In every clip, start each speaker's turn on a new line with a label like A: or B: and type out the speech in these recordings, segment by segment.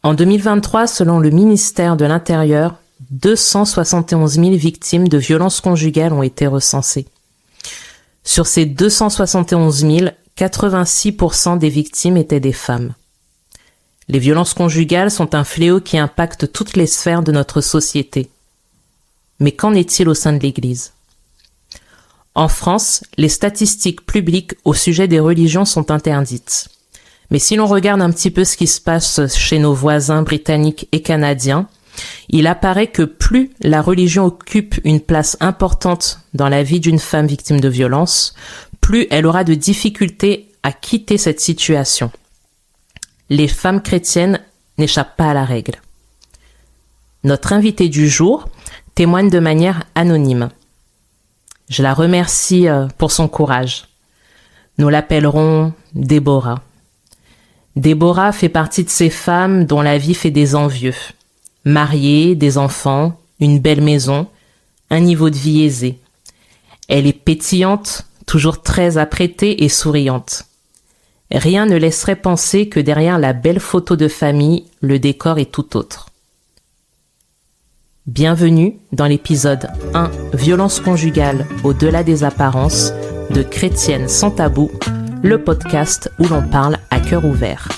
A: En 2023, selon le ministère de l'Intérieur, 271 000 victimes de violences conjugales ont été recensées. Sur ces 271 000, 86% des victimes étaient des femmes. Les violences conjugales sont un fléau qui impacte toutes les sphères de notre société. Mais qu'en est-il au sein de l'Église ? En France, les statistiques publiques au sujet des religions sont interdites. Mais si l'on regarde un petit peu ce qui se passe chez nos voisins britanniques et canadiens, il apparaît que plus la religion occupe une place importante dans la vie d'une femme victime de violence, plus elle aura de difficultés à quitter cette situation. Les femmes chrétiennes n'échappent pas à la règle. Notre invitée du jour témoigne de manière anonyme. Je la remercie pour son courage. Nous l'appellerons Déborah. Déborah fait partie de ces femmes dont la vie fait des envieux. Mariée, des enfants, une belle maison, un niveau de vie aisé. Elle est pétillante, toujours très apprêtée et souriante. Rien ne laisserait penser que derrière la belle photo de famille, le décor est tout autre. Bienvenue dans l'épisode 1 Violence conjugale au-delà des apparences de Chrétiennes sans tabou, le podcast où l'on parle à cœur ouvert.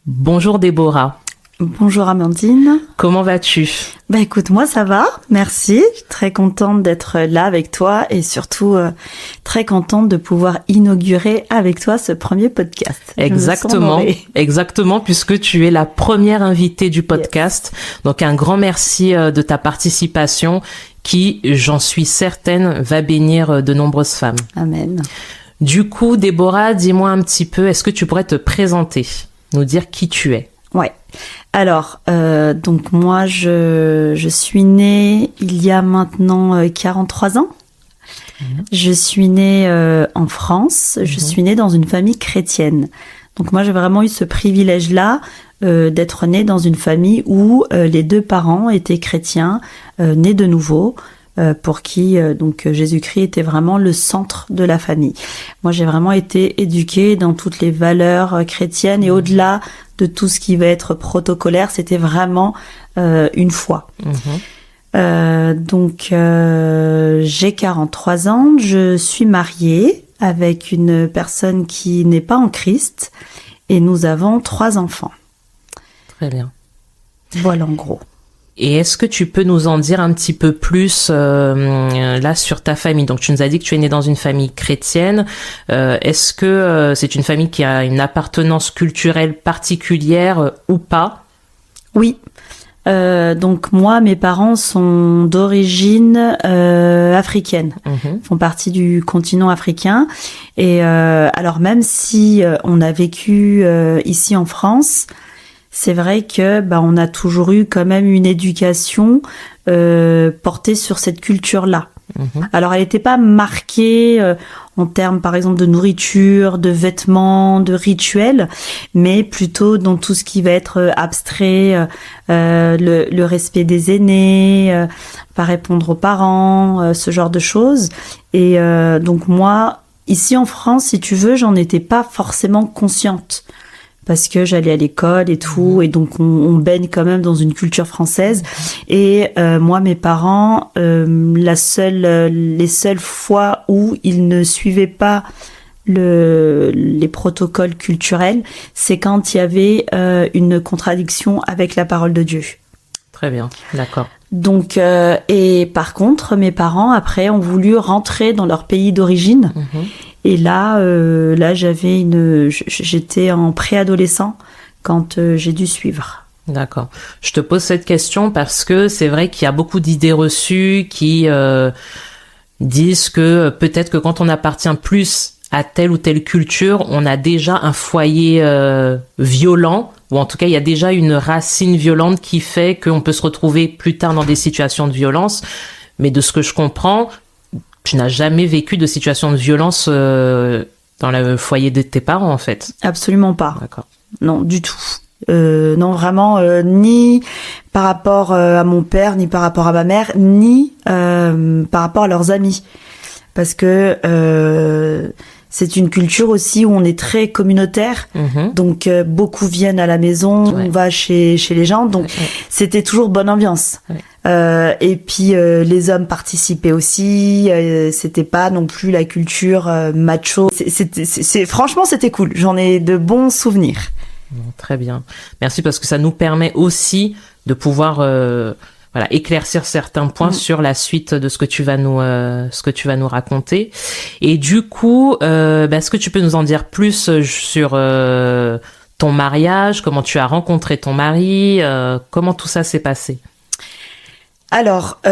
A: Bonjour Déborah.
B: Bonjour Amandine.
A: Comment vas-tu ?
B: Écoute, moi ça va, merci. Je suis très contente d'être là avec toi et surtout très contente de pouvoir inaugurer avec toi ce premier podcast.
A: Exactement, puisque tu es la première invitée du podcast. Yes. Donc un grand merci de ta participation qui, j'en suis certaine, va bénir de nombreuses femmes.
B: Amen.
A: Du coup, Déborah, dis-moi un petit peu, est-ce que tu pourrais te présenter, nous dire qui tu es ?
B: Ouais. Alors, donc moi, je suis née il y a maintenant 43 ans. Je suis née en France. Je suis née dans une famille chrétienne. Donc moi, j'ai vraiment eu ce privilège-là d'être née dans une famille où les deux parents étaient chrétiens, nés de nouveau, pour qui donc Jésus-Christ était vraiment le centre de la famille. Moi, j'ai vraiment été éduquée dans toutes les valeurs chrétiennes et au-delà de tout ce qui va être protocolaire, c'était vraiment une foi. Donc, j'ai 43 ans, je suis mariée avec une personne qui n'est pas en Christ et nous avons 3 enfants.
A: Très bien.
B: Voilà en gros.
A: Et est-ce que tu peux nous en dire un petit peu plus là sur ta famille ? Donc tu nous as dit que tu es née dans une famille chrétienne. Est-ce que c'est une famille qui a une appartenance culturelle particulière ou pas ?
B: Oui. Donc moi, mes parents sont d'origine africaine, font partie du continent africain. Et alors même si on a vécu ici en France, c'est vrai que on a toujours eu quand même une éducation portée sur cette culture-là. Alors elle n'était pas marquée en termes par exemple de nourriture, de vêtements, de rituels, mais plutôt dans tout ce qui va être abstrait, le respect des aînés, pas répondre aux parents, ce genre de choses. Et donc moi, ici en France, si tu veux, j'en étais pas forcément consciente. Parce que j'allais à l'école et tout, et donc on baigne quand même dans une culture française. Et moi, mes parents, les seules fois où ils ne suivaient pas les protocoles culturels, c'est quand il y avait une contradiction avec la parole de Dieu.
A: Très bien, d'accord.
B: Donc, et par contre, mes parents, après, ont voulu rentrer dans leur pays d'origine. Et là, j'étais en préadolescent quand j'ai dû suivre.
A: D'accord. Je te pose cette question parce que c'est vrai qu'il y a beaucoup d'idées reçues qui disent que peut-être que quand on appartient plus à telle ou telle culture, on a déjà un foyer violent, ou en tout cas il y a déjà une racine violente qui fait qu'on peut se retrouver plus tard dans des situations de violence. Mais de ce que je comprends, tu n'as jamais vécu de situation de violence dans le foyer de tes parents, en fait.
B: Absolument pas.
A: D'accord.
B: Non, du tout. Non, vraiment, ni par rapport à mon père, ni par rapport à ma mère, ni par rapport à leurs amis. Parce que c'est une culture aussi où on est très communautaire, donc beaucoup viennent à la maison, on va chez les gens, donc c'était toujours bonne ambiance. Et puis les hommes participaient aussi, c'était pas non plus la culture macho. Franchement, c'était cool. J'en ai de bons souvenirs.
A: Très bien. Merci parce que ça nous permet aussi de pouvoir éclaircir certains points sur la suite de ce que tu vas nous raconter. Et du coup, est-ce que tu peux nous en dire plus sur ton mariage, comment tu as rencontré ton mari, comment tout ça s'est passé?
B: Alors, tu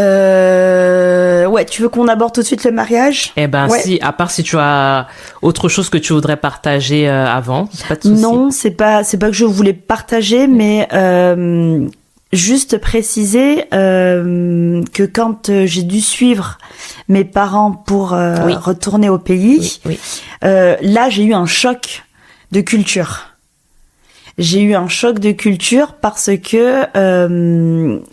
B: veux qu'on aborde tout de suite le mariage?
A: Si, à part si tu as autre chose que tu voudrais partager avant, pas de souci.
B: Non, c'est pas que je voulais partager, mais juste préciser que quand j'ai dû suivre mes parents pour retourner au pays, là j'ai eu un choc de culture. J'ai eu un choc de culture parce que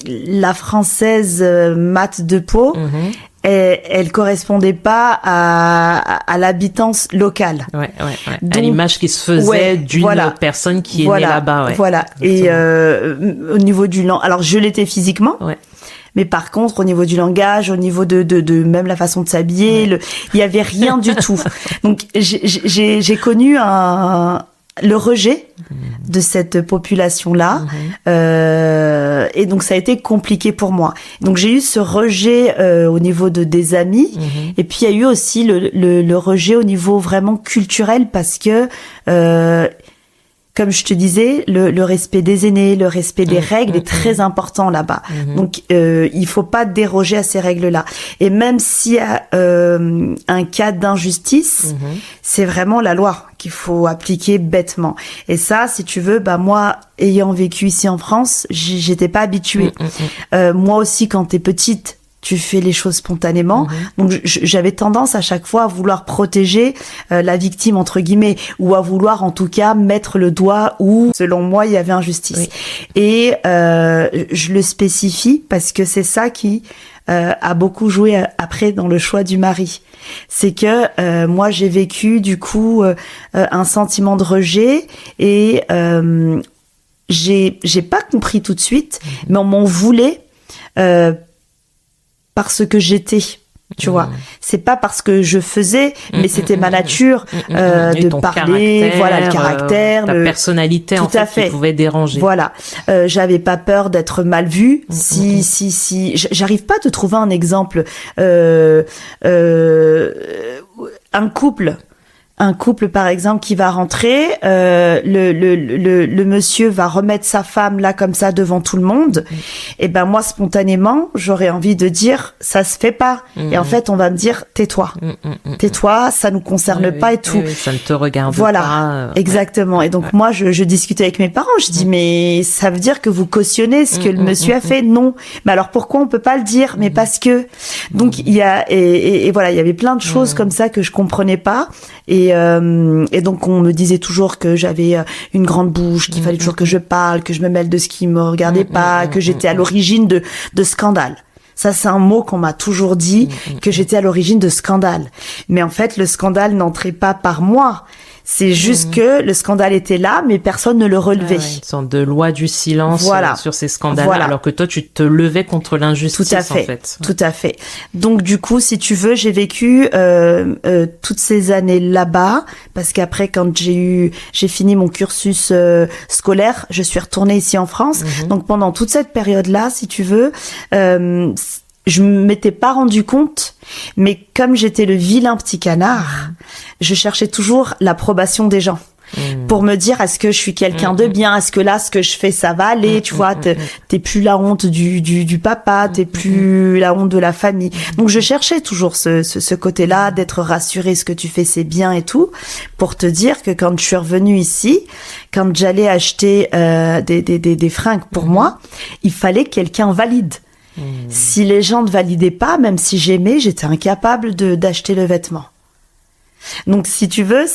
B: la française mate de peau, elle correspondait pas à l'habitance locale.
A: Donc, à l'image qui se faisait d'une personne qui est née là-bas.
B: Voilà. Et au niveau du alors je l'étais physiquement. Mais par contre, au niveau du langage, au niveau de même la façon de s'habiller, il y avait rien du tout. Donc j'ai connu le rejet de cette population-là, et donc ça a été compliqué pour moi. Donc j'ai eu ce rejet au niveau des amis, et puis il y a eu aussi le rejet au niveau vraiment culturel, parce que comme je te disais, le respect des aînés, le respect des règles est très important là-bas. Donc, il faut pas déroger à ces règles-là. Et même s'il y a un cas d'injustice, c'est vraiment la loi qu'il faut appliquer bêtement. Et ça, si tu veux, moi, ayant vécu ici en France, j'étais pas habituée. Moi aussi, quand t'es petite, tu fais les choses spontanément. Donc j'avais tendance à chaque fois à vouloir protéger la victime, entre guillemets, ou à vouloir en tout cas mettre le doigt où, selon moi, il y avait injustice. Et je le spécifie parce que c'est ça qui a beaucoup joué après dans le choix du mari. C'est que moi j'ai vécu du coup un sentiment de rejet, et j'ai pas compris tout de suite, mais on m'en voulait parce que j'étais, tu vois. C'est pas parce que je faisais, mais c'était ma nature de parler, le caractère,
A: ta personnalité en fait qui pouvait déranger.
B: Voilà, j'avais pas peur d'être mal vue. Si, j'arrive pas à te trouver un exemple. Un couple, par exemple, qui va rentrer, le monsieur va remettre sa femme là comme ça devant tout le monde. Et moi, spontanément, j'aurais envie de dire ça se fait pas. Et en fait, on va me dire tais-toi, tais-toi, ça nous concerne pas et tout.
A: Ça ne te regarde pas.
B: Voilà, exactement. Et donc moi, je discutais avec mes parents. Je dis mais ça veut dire que vous cautionnez ce que le monsieur a fait? Non. Mais alors pourquoi on peut pas le dire? Mais parce que. Donc il y a et voilà, il y avait plein de choses comme ça que je comprenais pas. Et donc on me disait toujours que j'avais une grande bouche, qu'il fallait toujours que je parle, que je me mêle de ce qui me regardait pas, que j'étais à l'origine de scandales. Ça, c'est un mot qu'on m'a toujours dit, que j'étais à l'origine de scandales. Mais en fait, le scandale n'entrait pas par moi. C'est juste que le scandale était là, mais personne ne le relevait.
A: Une sorte de loi du silence sur ces scandales, alors que toi, tu te levais contre l'injustice,
B: tout à fait,
A: en fait.
B: Tout à fait. Donc, du coup, si tu veux, j'ai vécu toutes ces années là-bas, parce qu'après, quand j'ai fini mon cursus scolaire, je suis retournée ici en France. Donc, pendant toute cette période-là, si tu veux, je m'étais pas rendu compte, mais comme j'étais le vilain petit canard, je cherchais toujours l'approbation des gens. Pour me dire, est-ce que je suis quelqu'un de bien? Est-ce que là, ce que je fais, ça va aller? Tu vois, t'es plus la honte du papa, t'es plus la honte de la famille. Donc, je cherchais toujours ce côté-là, d'être rassurée, ce que tu fais, c'est bien et tout, pour te dire que quand je suis revenue ici, quand j'allais acheter des fringues pour moi, il fallait que quelqu'un valide. Si les gens ne validaient pas, même si j'aimais, j'étais incapable d'acheter le vêtement. Donc, si tu veux,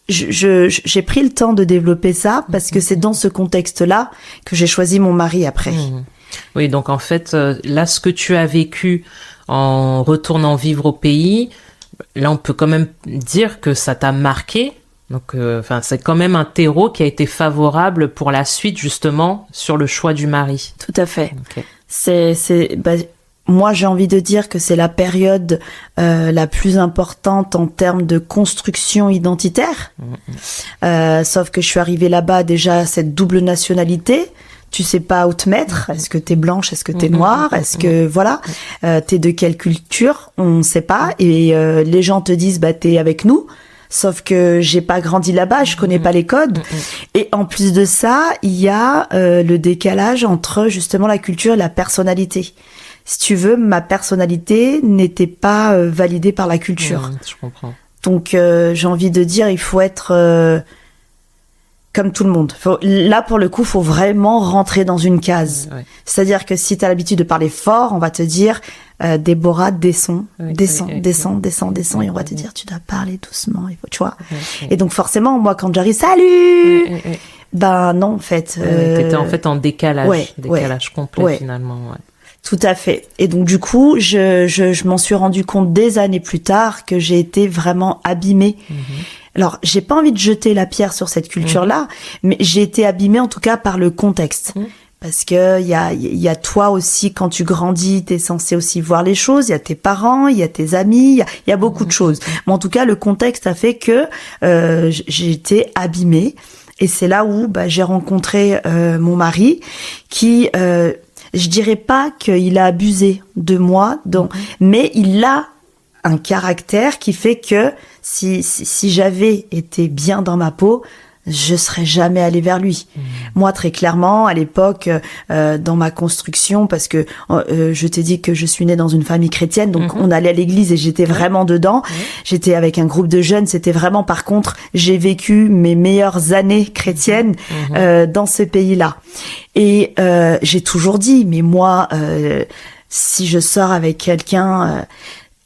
B: j'ai pris le temps de développer ça parce que c'est dans ce contexte-là que j'ai choisi mon mari après.
A: Oui, donc en fait, là, ce que tu as vécu en retournant vivre au pays, là, on peut quand même dire que ça t'a marqué. Donc, c'est quand même un terreau qui a été favorable pour la suite, justement, sur le choix du mari.
B: Tout à fait. Okay. Moi, j'ai envie de dire que c'est la période la plus importante en termes de construction identitaire. Sauf que je suis arrivée là-bas déjà à cette double nationalité. Tu sais pas où te mettre. Est-ce que t'es blanche? Est-ce que t'es noire? Est-ce que voilà, t'es de quelle culture? On sait pas. Et les gens te disent t'es avec nous. Sauf que j'ai pas grandi là-bas, je connais pas les codes. Et en plus de ça, il y a le décalage entre justement la culture et la personnalité. Si tu veux, ma personnalité n'était pas validée par la culture.
A: Je comprends.
B: Donc j'ai envie de dire, il faut être comme tout le monde. Là, pour le coup, faut vraiment rentrer dans une case. Ouais. C'est-à-dire que si tu as l'habitude de parler fort, on va te dire Déborah, descends, descends, et on va te dire tu dois parler doucement. Tu vois. Et donc forcément, moi, quand j'arrive, salut. Non, en fait.
A: T'étais en fait en décalage, complet finalement. Ouais.
B: Tout à fait. Et donc du coup, je m'en suis rendu compte des années plus tard que j'ai été vraiment abîmée. Alors, j'ai pas envie de jeter la pierre sur cette culture-là, mais j'ai été abîmée en tout cas par le contexte. Parce que il y a toi aussi, quand tu grandis, t'es censé aussi voir les choses, il y a tes parents, il y a tes amis, il y a beaucoup de choses. Mais en tout cas, le contexte a fait que j'ai été abîmée. Et c'est là où j'ai rencontré mon mari qui... je dirais pas qu'il a abusé de moi, mais il a un caractère qui fait que si j'avais été bien dans ma peau, je serais jamais allée vers lui. Moi, très clairement, à l'époque, dans ma construction, parce que je t'ai dit que je suis née dans une famille chrétienne, donc on allait à l'église et j'étais vraiment dedans. J'étais avec un groupe de jeunes, c'était vraiment, par contre, j'ai vécu mes meilleures années chrétiennes dans ce pays-là. Et j'ai toujours dit, mais moi, si je sors avec quelqu'un...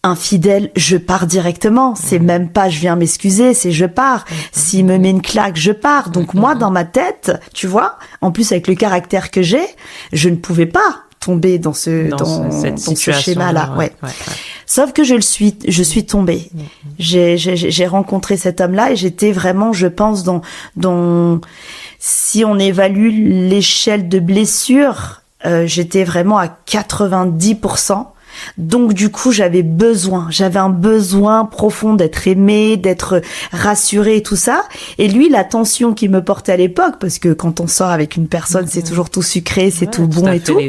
B: infidèle, je pars directement. C'est même pas je viens m'excuser, c'est je pars. S'il me met une claque, je pars. Donc moi, dans ma tête, tu vois, en plus avec le caractère que j'ai, je ne pouvais pas tomber dans ce schéma-là. Ouais. Sauf que je suis tombée. J'ai rencontré cet homme-là et j'étais vraiment, je pense, dans si on évalue l'échelle de blessure, j'étais vraiment à 90%. Donc du coup, j'avais un besoin profond d'être aimée, d'être rassurée et tout ça. Et lui, la tension qu'il me portait à l'époque, parce que quand on sort avec une personne, c'est toujours tout sucré, c'est tout bon et tout.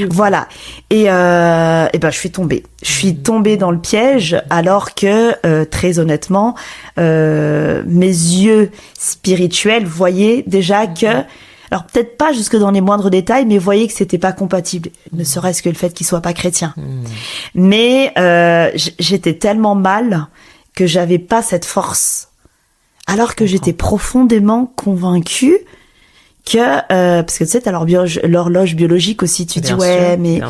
B: Voilà. Et je suis tombée. Je suis tombée dans le piège, alors que très honnêtement, mes yeux spirituels voyaient déjà que alors peut-être pas jusque dans les moindres détails, mais voyez que c'était pas compatible, ne serait-ce que le fait qu'il soit pas chrétien. Mais j'étais tellement mal que j'avais pas cette force, alors que j'étais profondément convaincue que parce que tu sais, t'as l'horloge biologique aussi, tu dis mais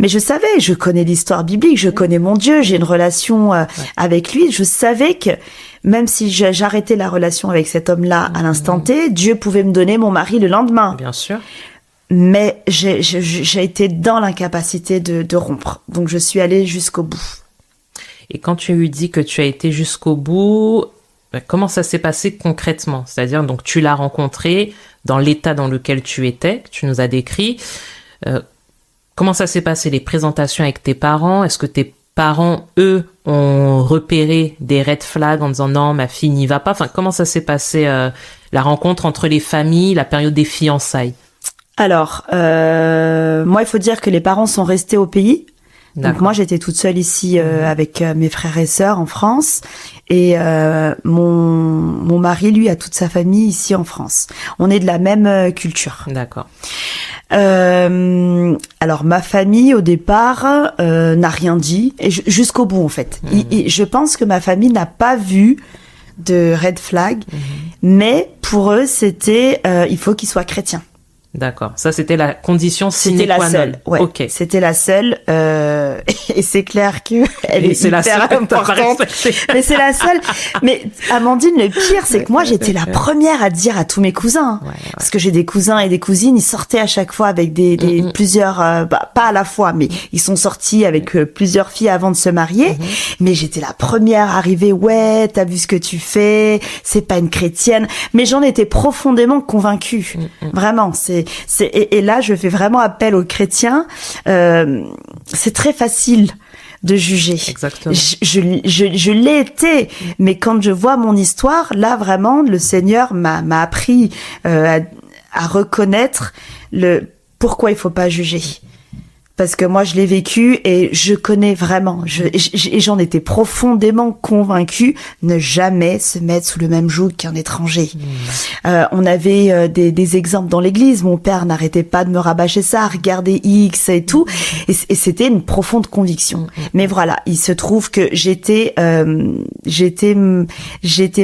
B: je savais, je connais l'histoire biblique, je connais mon Dieu, j'ai une relation avec lui, je savais que même si j'arrêtais la relation avec cet homme-là à l'instant T, Dieu pouvait me donner mon mari le lendemain.
A: Bien sûr.
B: Mais j'ai été dans l'incapacité de rompre. Donc je suis allée jusqu'au bout.
A: Et quand tu lui dis que tu as été jusqu'au bout, comment ça s'est passé concrètement? C'est-à-dire, donc tu l'as rencontré dans l'état dans lequel tu étais, que tu nous as décrit. Comment ça s'est passé, les présentations avec tes parents? Est-ce que tes parents, eux, ont repéré des red flags en disant non, ma fille n'y va pas? Enfin, comment ça s'est passé la rencontre entre les familles, la période des fiançailles?
B: Alors, moi, il faut dire que les parents sont restés au pays. Donc moi, j'étais toute seule ici avec mes frères et sœurs en France. Et mon mari, lui, a toute sa famille ici en France. On est de la même culture.
A: D'accord.
B: Alors ma famille au départ n'a rien dit et jusqu'au bout en fait. Je pense que ma famille n'a pas vu de red flag, mais pour eux c'était il faut qu'il soit chrétien.
A: D'accord. Ça, c'était la condition sine
B: C'était
A: qua non.
B: la seule. Ouais.
A: Ok.
B: C'était la seule. Et c'est clair que elle est
A: c'est la
B: hyper
A: seule
B: importante. Mais c'est la seule. Mais Amandine, le pire, c'est que moi, j'étais la première à dire à tous mes cousins. Ouais. Parce que j'ai des cousins et des cousines, ils sortaient à chaque fois avec plusieurs, pas à la fois, mais ils sont sortis avec plusieurs filles avant de se marier. Mais j'étais la première à arriver. Ouais, t'as vu ce que tu fais. C'est pas une chrétienne. Mais j'en étais profondément convaincue. Vraiment. Et là, je fais vraiment appel aux chrétiens. C'est très facile de juger.
A: Exactement.
B: Je l'ai été, mais quand je vois mon histoire, là vraiment, le Seigneur m'a appris à reconnaître pourquoi il faut pas juger. Parce que moi, je l'ai vécu et je connais vraiment. Et j'en étais profondément convaincue, ne jamais se mettre sous le même joug qu'un étranger. On avait des exemples dans l'église. Mon père n'arrêtait pas de me rabâcher ça, regarder X et tout. Et c'était une profonde conviction. Mais voilà, il se trouve que j'étais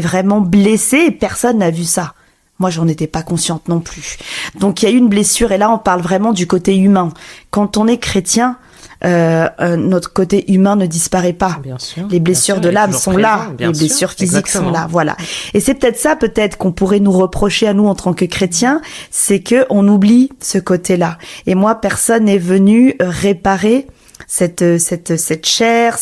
B: vraiment blessée et personne n'a vu ça. Moi, j'en étais pas consciente non plus. Donc, il y a eu une blessure. Et là, on parle vraiment du côté humain. Quand on est chrétien, notre côté humain ne disparaît pas.
A: Bien sûr,
B: les blessures de l'âme sont là. Les blessures physiques sont là. Voilà. Et c'est peut-être ça, qu'on pourrait nous reprocher à nous en tant que chrétiens, c'est que on oublie ce côté-là. Et moi, personne n'est venu réparer cette chair,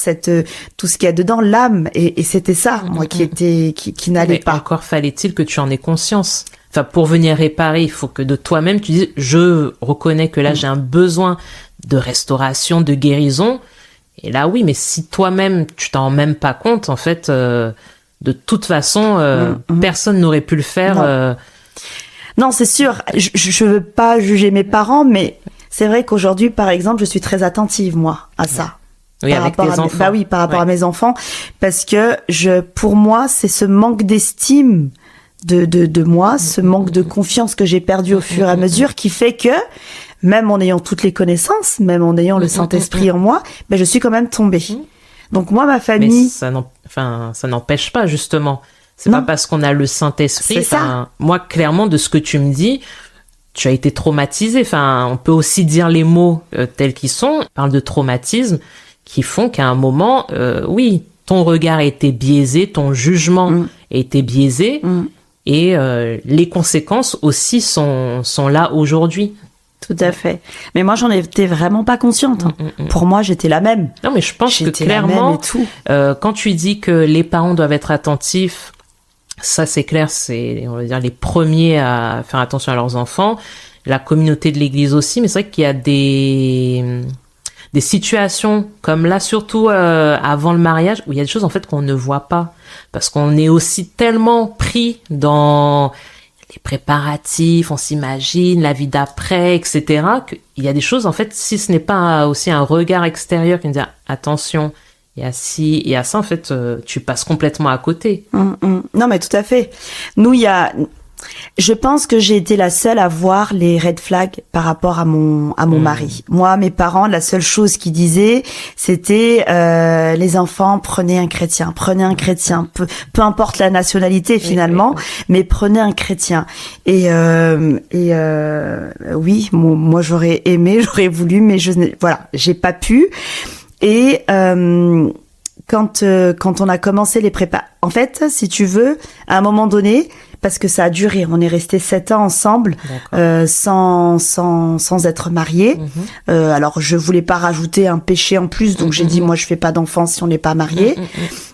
B: tout ce qu'il y a dedans, l'âme, et c'était ça, moi, qui n'allait pas.
A: Encore fallait-il que tu en aies conscience. Enfin, pour venir réparer, il faut que de toi-même tu dises, je reconnais que là j'ai un besoin de restauration, de guérison. Et là, oui, mais si toi-même tu t'en rends même pas compte, en fait, de toute façon, personne n'aurait pu le faire.
B: Non, c'est sûr. Je veux pas juger mes parents, mais c'est vrai qu'aujourd'hui, par exemple, je suis très attentive, moi, à ça.
A: Oui, avec tes enfants.
B: Bah oui, par rapport à mes enfants. Parce que pour moi, c'est ce manque d'estime de moi, ce manque de confiance que j'ai perdu au fur et à mesure qui fait que, même en ayant toutes les connaissances, même en ayant le Saint-Esprit en moi, ben, je suis quand même tombée. Donc moi, ma famille...
A: Mais ça n'empêche pas, justement. C'est pas parce qu'on a le Saint-Esprit.
B: C'est ça.
A: Moi, clairement, de ce que tu me dis, tu as été traumatisé. Enfin, on peut aussi dire les mots tels qu'ils sont. On parle de traumatisme qui font qu'à un moment, oui, ton regard a été biaisé, ton jugement a été biaisé, et les conséquences aussi sont là aujourd'hui.
B: Tout à fait. Mais moi, j'en étais vraiment pas consciente. Pour moi, j'étais la même.
A: Non, mais je pense que clairement, quand tu dis que les parents doivent être attentifs, ça c'est clair, c'est, on va dire, les premiers à faire attention à leurs enfants. La communauté de l'Église aussi, mais c'est vrai qu'il y a des situations comme là, surtout avant le mariage, où il y a des choses en fait qu'on ne voit pas, parce qu'on est aussi tellement pris dans les préparatifs, on s'imagine la vie d'après, etc., qu'il y a des choses en fait, si ce n'est pas aussi un regard extérieur qui nous dit attention, il y a ci, il y a ça, en fait, tu passes complètement à côté.
B: Non, mais tout à fait. Nous, je pense que j'ai été la seule à voir les red flags par rapport à mon mari. Moi, mes parents, la seule chose qu'ils disaient, c'était les enfants, prenez un chrétien, peu importe la nationalité finalement, mais prenez un chrétien. Et oui, moi j'aurais aimé, j'aurais voulu, mais j'ai pas pu. Et quand on a commencé les prépas, en fait, si tu veux, à un moment donné, parce que ça a duré, on est restés 7 ans ensemble, sans être mariés. Alors je voulais pas rajouter un péché en plus, donc j'ai dit moi je fais pas d'enfants si on n'est pas mariés.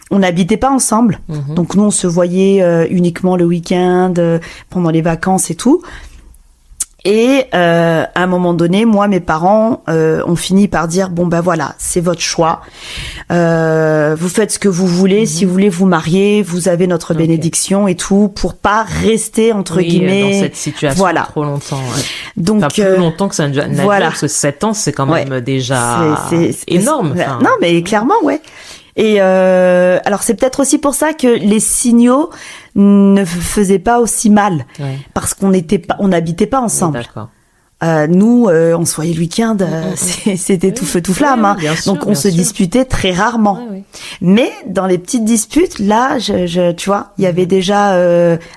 B: On n'habitait pas ensemble, donc nous on se voyait uniquement le week-end, pendant les vacances et tout. Et à un moment donné, moi, mes parents ont fini par dire bon ben voilà, c'est votre choix. Vous faites ce que vous voulez. Si vous voulez vous marier, vous avez notre bénédiction et tout pour pas rester entre guillemets
A: dans cette situation trop longtemps. Ouais.
B: Donc
A: plus longtemps que ça n'a voilà. Parce que 7 ans, c'est quand même déjà c'est énorme.
B: Non, mais clairement, ouais. Et alors c'est peut-être aussi pour ça que les signaux ne faisaient pas aussi mal, parce qu'on n'habitait pas ensemble.
A: D'accord.
B: Nous, on se voyait le week-end, c'était tout feu tout flamme, donc on se disputait très rarement. Mais dans les petites disputes, là, tu vois, il y avait déjà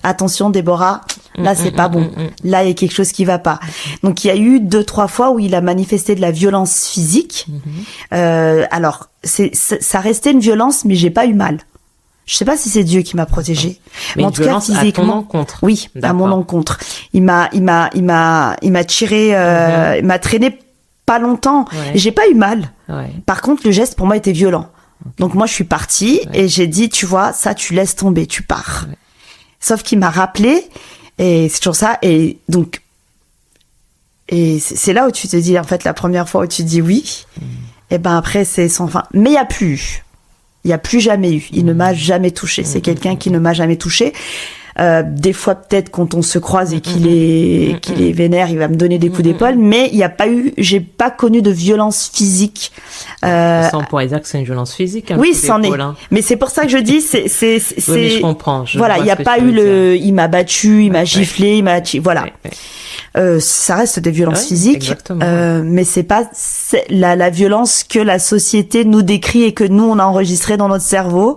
B: attention, Déborah, là c'est pas bon. Là il y a quelque chose qui va pas. Donc il y a eu 2-3 fois où il a manifesté de la violence physique. Alors ça restait une violence, mais j'ai pas eu mal. Je sais pas si c'est Dieu qui m'a protégée.
A: Mais en tout cas, physiquement. À ton encontre.
B: Oui, à mon encontre. Il m'a tiré, il m'a traîné pas longtemps. Et j'ai pas eu mal. Par contre, le geste pour moi était violent. Donc moi, je suis partie et j'ai dit, tu vois, ça, tu laisses tomber, tu pars. Sauf qu'il m'a rappelé et c'est toujours ça. Et donc, c'est là où tu te dis, en fait, la première fois où tu dis oui, et ben après, c'est sans fin. Mais il y a plus. Il n'y a plus jamais eu. Il ne m'a jamais touché. C'est quelqu'un qui ne m'a jamais touché. Des fois, peut-être, quand on se croise et qu'il est vénère, il va me donner des coups d'épaule. Mais il n'y a pas eu, j'ai pas connu de violence physique.
A: Ça, on pourrait dire que c'est une violence physique.
B: Oui, c'en est. Mais c'est pour ça que je dis, c'est.
A: Oui, mais je comprends.
B: Voilà, il n'y a pas eu il m'a battu, il m'a giflé, voilà. Ça reste des violences physiques, mais c'est pas la violence que la société nous décrit et que nous on a enregistré dans notre cerveau.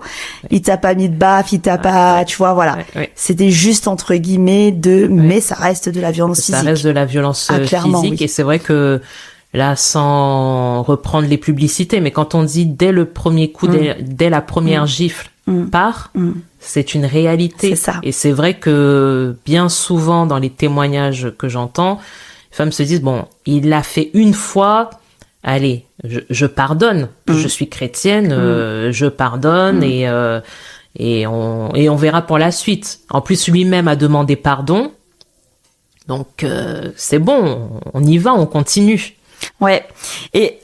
B: Il t'a pas mis de baffe, il t'a pas, tu vois, voilà. C'était juste entre guillemets mais ça reste de la violence physique.
A: Ça reste de la violence physique, et c'est vrai que là, sans reprendre les publicités, mais quand on dit dès le premier coup, dès la première gifle, c'est une réalité.
B: C'est ça.
A: Et c'est vrai que bien souvent, dans les témoignages que j'entends, les femmes se disent, bon, il l'a fait une fois, allez, je pardonne. Je suis chrétienne, je pardonne et on verra pour la suite. En plus, lui-même a demandé pardon. Donc, c'est bon, on y va, on continue.
B: Ouais. Et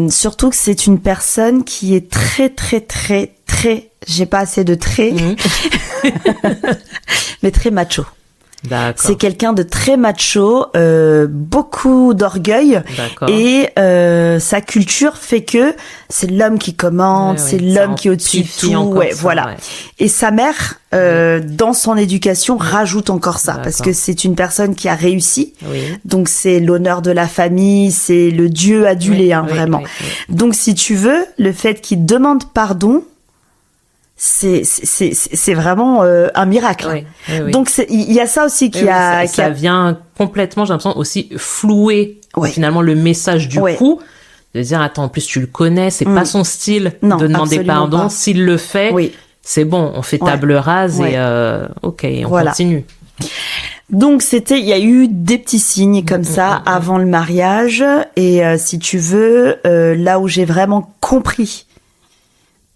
B: surtout que c'est une personne qui est très, très, très, très, j'ai pas assez de traits, mais très macho.
A: D'accord.
B: C'est quelqu'un de très macho, beaucoup d'orgueil, et sa culture fait que c'est l'homme qui commande, c'est l'homme qui est au-dessus de tout, voilà. Et sa mère, dans son éducation, rajoute encore ça, parce que c'est une personne qui a réussi, donc c'est l'honneur de la famille, c'est le Dieu adulé, vraiment. Donc si tu veux, le fait qu'il demande pardon, c'est vraiment un miracle. Donc il y a ça aussi
A: ça vient complètement, j'ai l'impression, aussi flouer finalement le message du coup, de dire attends, en plus tu le connais, c'est pas son style de demander pardon, pas. S'il le fait, c'est bon, on fait table rase et on continue.
B: Donc il y a eu des petits signes comme ça avant le mariage, et si tu veux, là où j'ai vraiment compris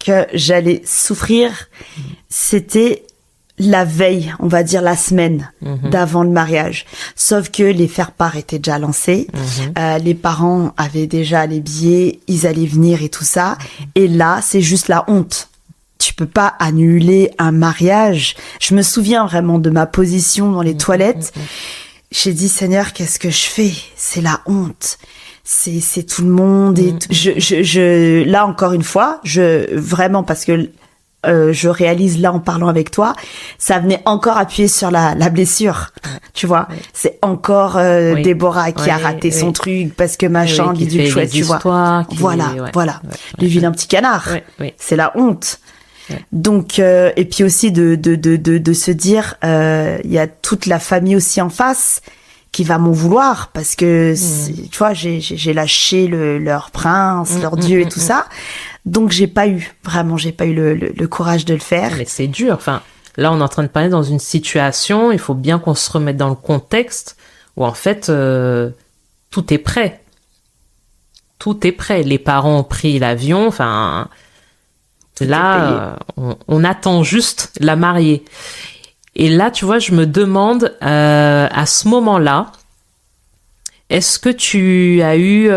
B: que j'allais souffrir, c'était la veille, on va dire la semaine d'avant le mariage. Sauf que les faire-part étaient déjà lancés, les parents avaient déjà les billets, ils allaient venir et tout ça. Et là, c'est juste la honte. Tu peux pas annuler un mariage. Je me souviens vraiment de ma position dans les toilettes. J'ai dit, Seigneur, qu'est-ce que je fais? C'est la honte. C'est tout le monde et là encore une fois, vraiment, parce que je réalise là en parlant avec toi, ça venait encore appuyer sur la blessure, tu vois. C'est encore Déborah qui a raté son truc parce que machin, bidule chouette, tu vois. Voilà. Le vilain petit canard. C'est la honte. Donc et puis aussi de se dire, il y a toute la famille aussi en face qui va m'en vouloir parce que tu vois, j'ai lâché leur prince, leur dieu et tout ça. Donc j'ai pas eu le courage de le faire.
A: Mais c'est dur. Enfin, là on est en train de parler dans une situation, il faut bien qu'on se remette dans le contexte où en fait tout est prêt. Tout est prêt. Les parents ont pris l'avion, enfin là on attend juste la mariée. Et là, tu vois, je me demande, à ce moment-là, est-ce que tu as eu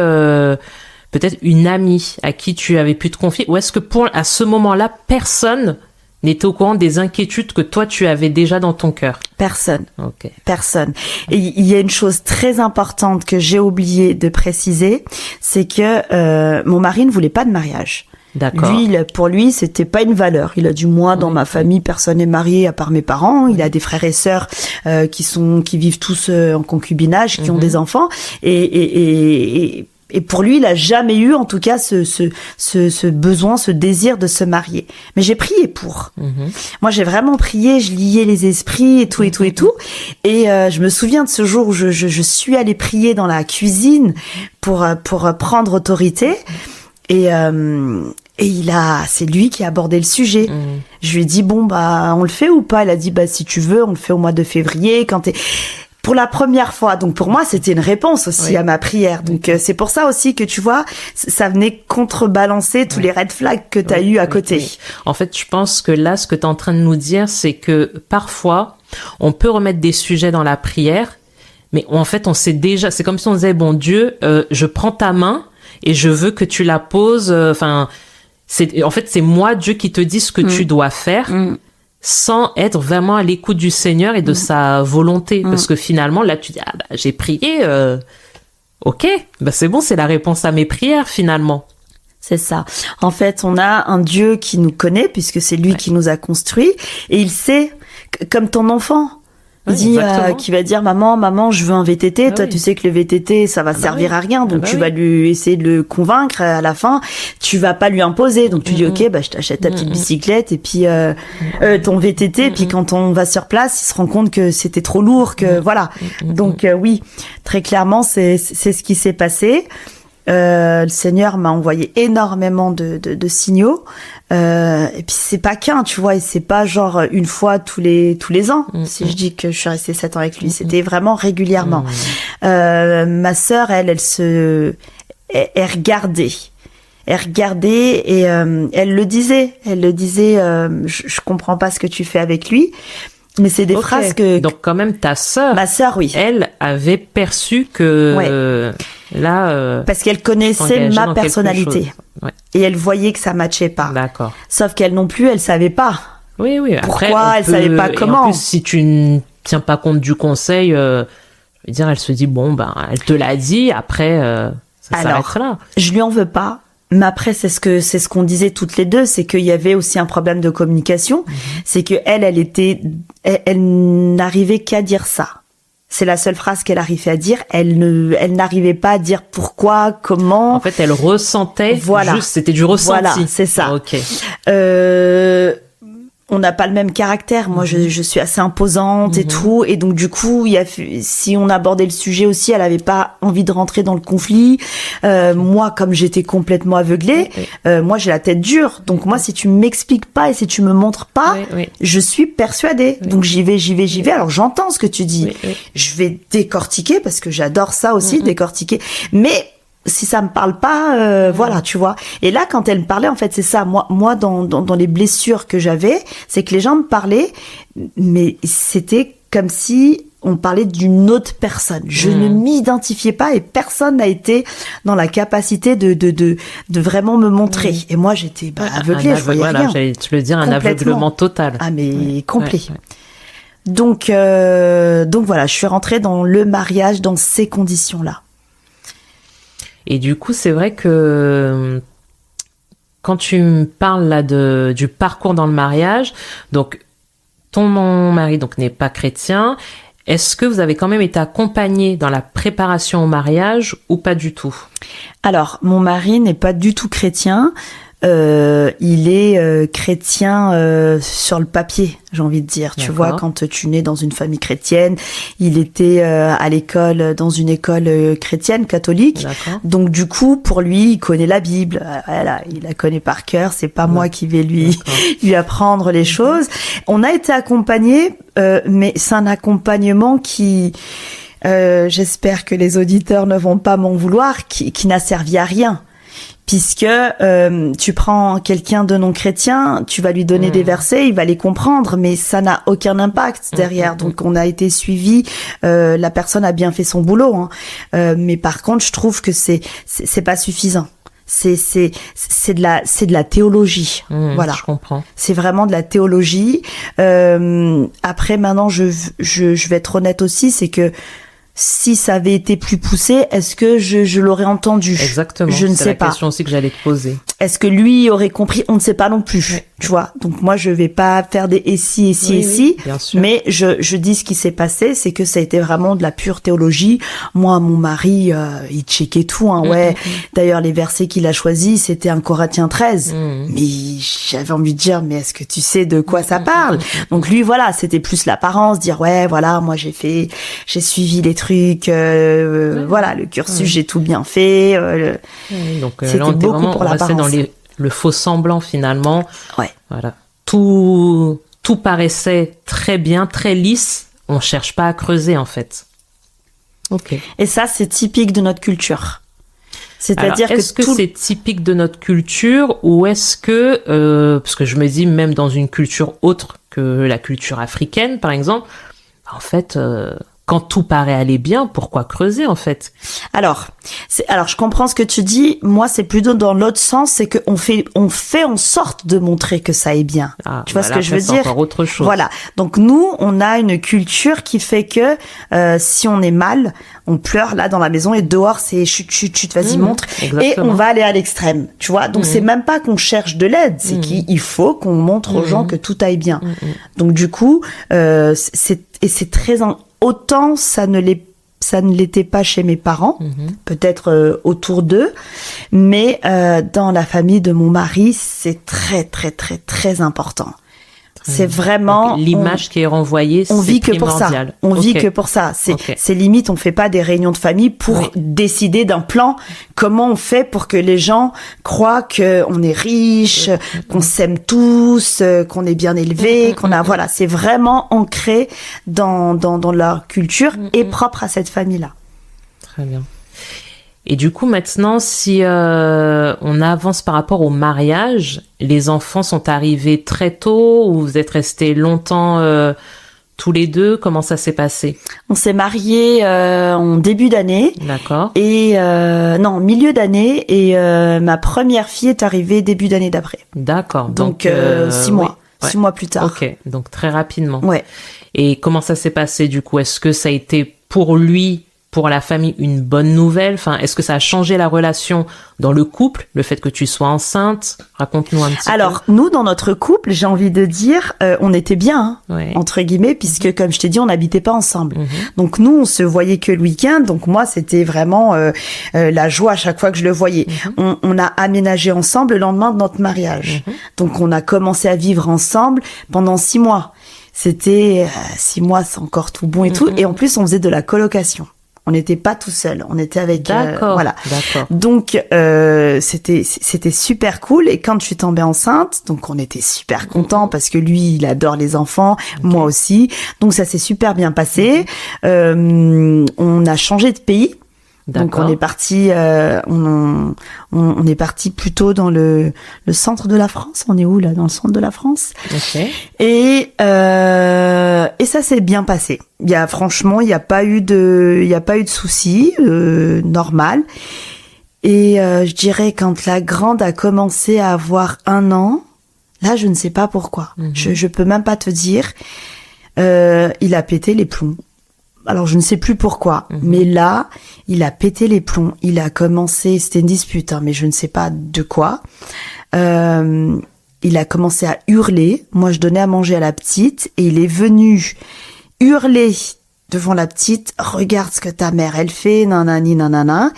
A: peut-être une amie à qui tu avais pu te confier, ou est-ce que à ce moment-là, personne n'était au courant des inquiétudes que toi, tu avais déjà dans ton cœur?
B: Personne. Personne. Et il y a une chose très importante que j'ai oublié de préciser, c'est que mon mari ne voulait pas de mariage.
A: D'accord.
B: Lui, pour lui, c'était pas une valeur. Il a dit, moi, dans ma famille, personne n'est marié à part mes parents. Il a des frères et sœurs qui vivent tous en concubinage, qui ont des enfants. Et Et pour lui, il a jamais eu, en tout cas, ce besoin, ce désir de se marier. Mais j'ai prié pour. Moi, j'ai vraiment prié, je liais les esprits et tout et tout et tout. Et je me souviens de ce jour où je suis allée prier dans la cuisine pour prendre autorité. Et c'est lui qui a abordé le sujet. Je lui ai dit, bon, on le fait ou pas? Il a dit, si tu veux, on le fait au mois de février, pour la première fois. Donc pour moi, c'était une réponse aussi à ma prière. Donc c'est pour ça aussi que tu vois, ça venait contrebalancer tous les red flags que tu as eu à côté.
A: Oui. En fait, je pense que là, ce que tu es en train de nous dire, c'est que parfois, on peut remettre des sujets dans la prière, mais en fait, on sait déjà, c'est comme si on disait, bon Dieu, je prends ta main et je veux que tu la poses, c'est moi, Dieu, qui te dit ce que tu dois faire. Sans être vraiment à l'écoute du Seigneur et de sa volonté. Parce que finalement, là, tu dis, j'ai prié, ok, c'est bon, c'est la réponse à mes prières, finalement.
B: C'est ça. En fait, on a un Dieu qui nous connaît, puisque c'est lui qui nous a construits, et il sait, comme ton enfant. Il dit, qui va dire, maman, je veux un VTT. Toi, tu sais que le VTT, ça va servir à rien. Donc, tu vas lui essayer de le convaincre à la fin. Tu vas pas lui imposer. Donc, tu dis, ok, je t'achète ta petite bicyclette et puis, ton VTT. Et puis, quand on va sur place, il se rend compte que c'était trop lourd, que voilà. Donc, oui, très clairement, c'est ce qui s'est passé. Le Seigneur m'a envoyé énormément de signaux. Et puis c'est pas qu'un, tu vois, et c'est pas genre une fois tous les ans. Si je dis que je suis restée 7 ans avec lui, c'était vraiment régulièrement. Ma sœur, elle regardait. Elle regardait et elle le disait. Je comprends pas ce que tu fais avec lui. Mais c'est des phrases que...
A: Donc quand même ta sœur...
B: Ma sœur, oui.
A: Elle avait perçu que... là...
B: parce qu'elle connaissait ma personnalité. Et elle voyait que ça matchait pas.
A: D'accord.
B: Sauf qu'elle non plus, elle savait pas.
A: Oui.
B: Pourquoi elle savait pas comment.
A: En plus, si tu ne tiens pas compte du conseil, je veux dire, elle se dit, elle te l'a dit, après, ça s'arrête là.
B: Je lui en veux pas. Mais après, c'est ce qu'on disait toutes les deux, c'est qu'il y avait aussi un problème de communication. C'est que elle n'arrivait qu'à dire ça. C'est la seule phrase qu'elle arrivait à dire. Elle n'arrivait pas à dire pourquoi, comment.
A: En fait, elle ressentait. Juste, c'était du ressenti.
B: Voilà, c'est ça.
A: Ok.
B: On n'a pas le même caractère. Moi, je suis assez imposante et tout. Et donc, du coup, si on abordait le sujet aussi, elle avait pas envie de rentrer dans le conflit. Moi, comme j'étais complètement aveuglée, moi, j'ai la tête dure. Donc, moi, si tu m'expliques pas et si tu me montres pas, je suis persuadée. Donc, j'y vais. Alors, j'entends ce que tu dis. Je vais décortiquer parce que j'adore ça aussi, décortiquer. Mais si ça me parle pas, voilà, tu vois. Et là, quand elle me parlait, en fait, c'est ça. Moi, dans les blessures que j'avais, c'est que les gens me parlaient, mais c'était comme si on parlait d'une autre personne. Je ne m'identifiais pas et personne n'a été dans la capacité de vraiment me montrer. Et moi, j'étais aveuglée, je voyais rien.
A: J'allais te le dire, un aveuglement total.
B: Ah, mais complet. Donc voilà, je suis rentrée dans le mariage dans ces conditions-là.
A: Et du coup, c'est vrai que quand tu me parles là du parcours dans le mariage, donc ton mari donc n'est pas chrétien, est-ce que vous avez quand même été accompagné dans la préparation au mariage ou pas du tout?
B: Alors, mon mari n'est pas du tout chrétien. Il est chrétien sur le papier, j'ai envie de dire. Tu vois, quand tu nais dans une famille chrétienne, il était à l'école, dans une école chrétienne, catholique.
A: D'accord.
B: Donc du coup, pour lui, il connaît la Bible. Il la connaît par cœur. C'est pas moi qui vais lui apprendre les choses. On a été accompagnés, mais c'est un accompagnement qui... j'espère que les auditeurs ne vont pas m'en vouloir, qui n'a servi à rien. Puisque tu prends quelqu'un de non chrétien, tu vas lui donner des versets, il va les comprendre, mais ça n'a aucun impact derrière. Donc on a été suivi, la personne a bien fait son boulot, mais par contre je trouve que c'est pas suffisant. C'est de la théologie. Voilà.
A: Je comprends.
B: C'est vraiment de la théologie. Après maintenant je vais être honnête aussi, c'est que si ça avait été plus poussé, est-ce que je l'aurais entendu?
A: Exactement.
B: Je ne sais pas.
A: C'est la question aussi que j'allais te poser.
B: est-ce que lui aurait compris? On ne sait pas non plus, tu vois. Donc moi, je vais pas faire des et si,
A: bien sûr.
B: mais je dis ce qui s'est passé, c'est que ça a été vraiment de la pure théologie. Moi, mon mari, il checkait tout, hein, ouais. D'ailleurs, les versets qu'il a choisis, c'était un Corinthiens 13. Mais j'avais envie de dire, mais est-ce que tu sais de quoi ça parle? Donc lui, voilà, c'était plus l'apparence, dire ouais, voilà, moi j'ai suivi les trucs, voilà, le cursus, j'ai tout bien fait.
A: Donc
B: c'était
A: là, on était
B: beaucoup
A: vraiment,
B: pour
A: on restait
B: l'apparence.
A: dans le faux semblant finalement.
B: Ouais.
A: Voilà. Tout paraissait très bien, très lisse. On cherche pas à creuser en fait. Ok.
B: Et ça, c'est typique de notre culture. C'est-à-dire
A: est-ce que c'est typique de notre culture ou est-ce que, parce que je me dis même dans une culture autre que la culture africaine par exemple, en fait, quand tout paraît aller bien, pourquoi creuser en fait?
B: Alors, je comprends ce que tu dis. Moi, c'est plutôt dans l'autre sens, c'est que on fait en sorte de montrer que ça est bien. Tu vois ce que je veux dire?
A: C'est encore autre chose.
B: Voilà. Donc nous, on a une culture qui fait que si on est mal, on pleure là dans la maison et dehors c'est chut, vas-y montre.
A: Exactement.
B: Et on va aller à l'extrême. Tu vois? Donc c'est même pas qu'on cherche de l'aide, c'est qu'il faut qu'on montre aux gens que tout aille bien. Donc du coup, c'est très autant ça ne l'était pas chez mes parents, peut-être autour d'eux, mais dans la famille de mon mari, c'est très, très, très, très important. C'est vraiment...
A: Donc, l'image qui est renvoyée,
B: on
A: c'est
B: vit que pour ça.
A: primordial.
B: On vit que pour ça. C'est limite, on fait pas des réunions de famille pour décider d'un plan. Comment on fait pour que les gens croient qu'on est riche, qu'on s'aime tous, qu'on est bien élevé, qu'on a... Voilà, c'est vraiment ancré dans leur culture et propre à cette famille-là.
A: Très bien. Et du coup, maintenant, si on avance par rapport au mariage, les enfants sont arrivés très tôt ou vous êtes restés longtemps tous les deux? Comment ça s'est passé?
B: On s'est mariés en début d'année.
A: D'accord.
B: Et non, milieu d'année. Et ma première fille est arrivée début d'année d'après.
A: D'accord.
B: Donc 6 mois.
A: Oui.
B: 6 mois plus tard.
A: Ok, donc très rapidement.
B: Ouais.
A: Et comment ça s'est passé du coup? Est-ce que ça a été pour lui, pour la famille, une bonne nouvelle? Enfin, est-ce que ça a changé la relation dans le couple, le fait que tu sois enceinte? Raconte-nous un petit peu.
B: Alors, nous, dans notre couple, j'ai envie de dire, on était bien, entre guillemets, puisque, comme je t'ai dit, on n'habitait pas ensemble. Donc, nous, on se voyait que le week-end. Donc, moi, c'était vraiment la joie à chaque fois que je le voyais. On a aménagé ensemble le lendemain de notre mariage. Donc, on a commencé à vivre ensemble pendant 6 mois. C'était 6 mois, c'est encore tout bon et tout. Et en plus, on faisait de la colocation. On n'était pas tout seul, on était avec voilà.
A: D'accord.
B: Donc c'était super cool et quand je suis tombée enceinte, donc on était super contents parce que lui il adore les enfants, moi aussi. Donc ça s'est super bien passé. On a changé de pays. Donc on est parti on est parti plutôt dans le centre de la France. On est où là? Dans le centre de la France.
A: Okay.
B: Et ça s'est bien passé. Franchement, il y a pas eu de soucis, normal. Et je dirais quand la grande a commencé à avoir 1 an, là je ne sais pas pourquoi. Je peux même pas te dire. Il a pété les plombs. Alors je ne sais plus pourquoi, mais là, il a pété les plombs. Il a commencé, c'était une dispute, mais je ne sais pas de quoi. Il a commencé à hurler. Moi, je donnais à manger à la petite et il est venu hurler devant la petite. Regarde ce que ta mère elle fait, nanani nanana.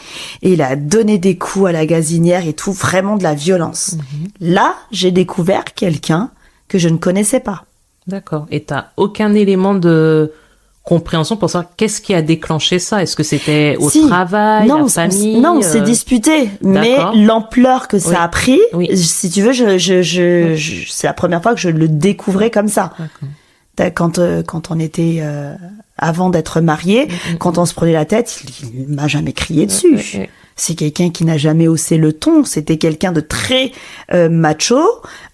B: Et il a donné des coups à la gazinière et tout, vraiment de la violence. Là, j'ai découvert quelqu'un que je ne connaissais pas.
A: D'accord. Et t'as aucun élément de compréhension pour savoir qu'est-ce qui a déclenché ça? Est-ce que c'était au travail, la famille?
B: Non, on s'est disputé, mais l'ampleur que ça a pris, si tu veux, c'est la première fois que je le découvrais comme ça. Quand on était avant d'être mariés, quand on se prenait la tête, il m'a jamais crié dessus. C'est quelqu'un qui n'a jamais haussé le ton. C'était quelqu'un de très macho.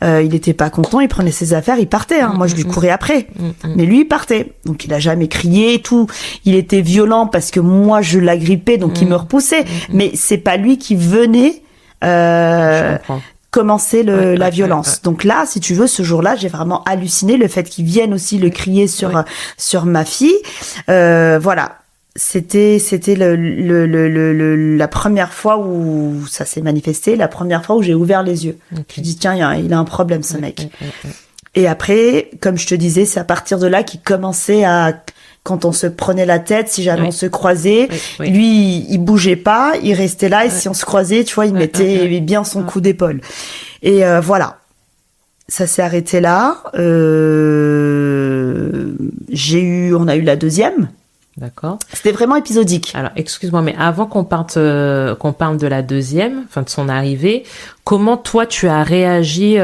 B: Il n'était pas content. Il prenait ses affaires. Il partait. Moi, je lui courais après. Mais lui, il partait. Donc, il a jamais crié et tout. Il était violent parce que moi, je l'agrippais. Donc, il me repoussait. Mais c'est pas lui qui venait commencer la violence. Donc là, si tu veux, ce jour-là, j'ai vraiment halluciné le fait qu'il vienne aussi le crier sur ma fille. Voilà. c'était la première fois où ça s'est manifesté, la première fois où j'ai ouvert les yeux. Je me dis tiens, il a un problème ce mec. Et après, comme je te disais, c'est à partir de là qu'il commençait à, quand on se prenait la tête, si jamais on se croisait, lui il bougeait pas, il restait là et si on se croisait, tu vois, il mettait bien son coup d'épaule. Et voilà. Ça s'est arrêté là. On a eu la deuxième.
A: D'accord.
B: C'était vraiment épisodique.
A: Alors, excuse-moi, mais avant qu'on parle de la deuxième, enfin de son arrivée, comment toi tu as réagi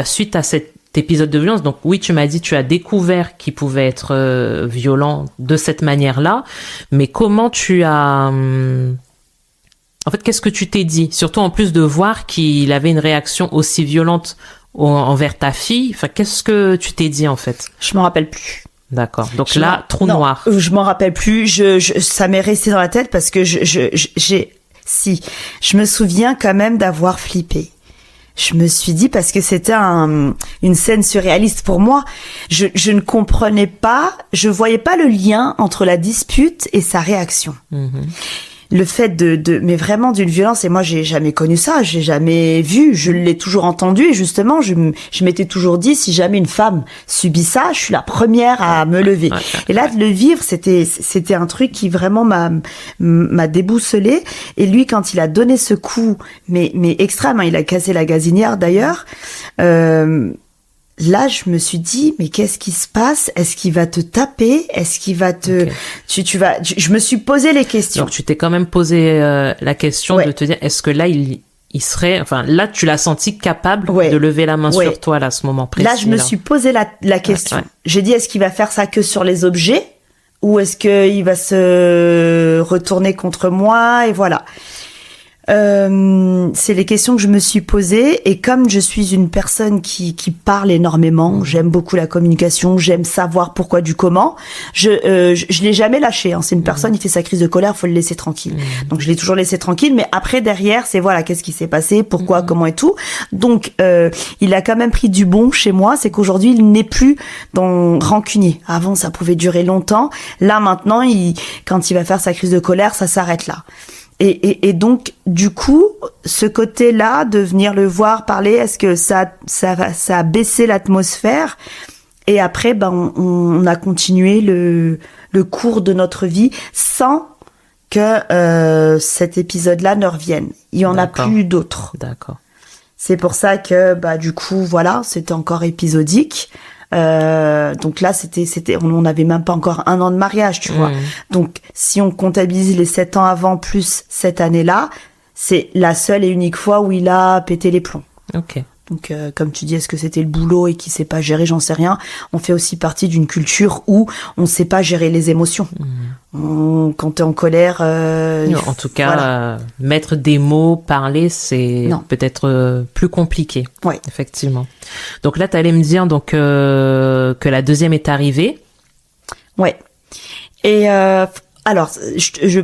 A: suite à cet épisode de violence? Donc oui, tu m'as dit tu as découvert qu'il pouvait être violent de cette manière-là, mais comment tu as en fait, qu'est-ce que tu t'es dit? Surtout en plus de voir qu'il avait une réaction aussi violente envers ta fille. Enfin, qu'est-ce que tu t'es dit en fait?
B: Je m'en rappelle plus.
A: D'accord. Donc là, trou noir.
B: Je m'en rappelle plus. Ça m'est resté dans la tête parce que je me souviens quand même d'avoir flippé. Je me suis dit parce que c'était une scène surréaliste pour moi. Je ne comprenais pas, je voyais pas le lien entre la dispute et sa réaction. Le fait mais vraiment d'une violence, et moi j'ai jamais connu ça, j'ai jamais vu, je l'ai toujours entendu, et justement je m'étais toujours dit si jamais une femme subit ça, je suis la première à me lever. Et là de le vivre, c'était un truc qui vraiment m'a déboussolée. Et lui, quand il a donné ce coup, mais extrême, hein, il a cassé la gazinière d'ailleurs. Là, je me suis dit, mais qu'est-ce qui se passe? Est-ce qu'il va te taper? Est-ce qu'il va te... Je me suis posé les questions.
A: Donc, tu t'es quand même posé la question de te dire, est-ce que là, il serait... Enfin, là, tu l'as senti capable de lever la main sur toi, là, à ce moment précis.
B: Là, je me suis posé la question. J'ai dit, est-ce qu'il va faire ça que sur les objets? Ou est-ce qu'il va se retourner contre moi? Et voilà. C'est les questions que je me suis posées, et comme je suis une personne qui parle énormément, j'aime beaucoup la communication, j'aime savoir pourquoi du comment, je l'ai jamais lâché, hein. C'est une personne, il fait sa crise de colère, faut le laisser tranquille. Donc je l'ai toujours laissé tranquille, mais après derrière, c'est voilà, qu'est-ce qui s'est passé, pourquoi, comment et tout. Donc il a quand même pris du bon chez moi, c'est qu'aujourd'hui il n'est plus dans rancunier. Avant ça pouvait durer longtemps, là maintenant quand il va faire sa crise de colère, ça s'arrête là. Et donc, du coup, ce côté-là, de venir le voir parler, est-ce que ça a baissé l'atmosphère? Et après, on a continué le cours de notre vie sans que cet épisode-là ne revienne. Il y en a plus d'autres.
A: D'accord.
B: C'est pour ça que, du coup, voilà, c'était encore épisodique. Donc là, on n'avait même pas encore 1 an de mariage, tu vois. Donc, si on comptabilise les 7 ans avant plus cette année-là, c'est la seule et unique fois où il a pété les plombs. Ok. Donc, comme tu dis, est-ce que c'était le boulot et qu'il sait pas gérer? J'en sais rien. On fait aussi partie d'une culture où on sait pas gérer les émotions. Quand t'es en colère...
A: en tout cas, mettre des mots, parler, c'est peut-être plus compliqué. Oui. Effectivement. Donc là, t'allais me dire donc que la deuxième est arrivée. Ouais. Et alors,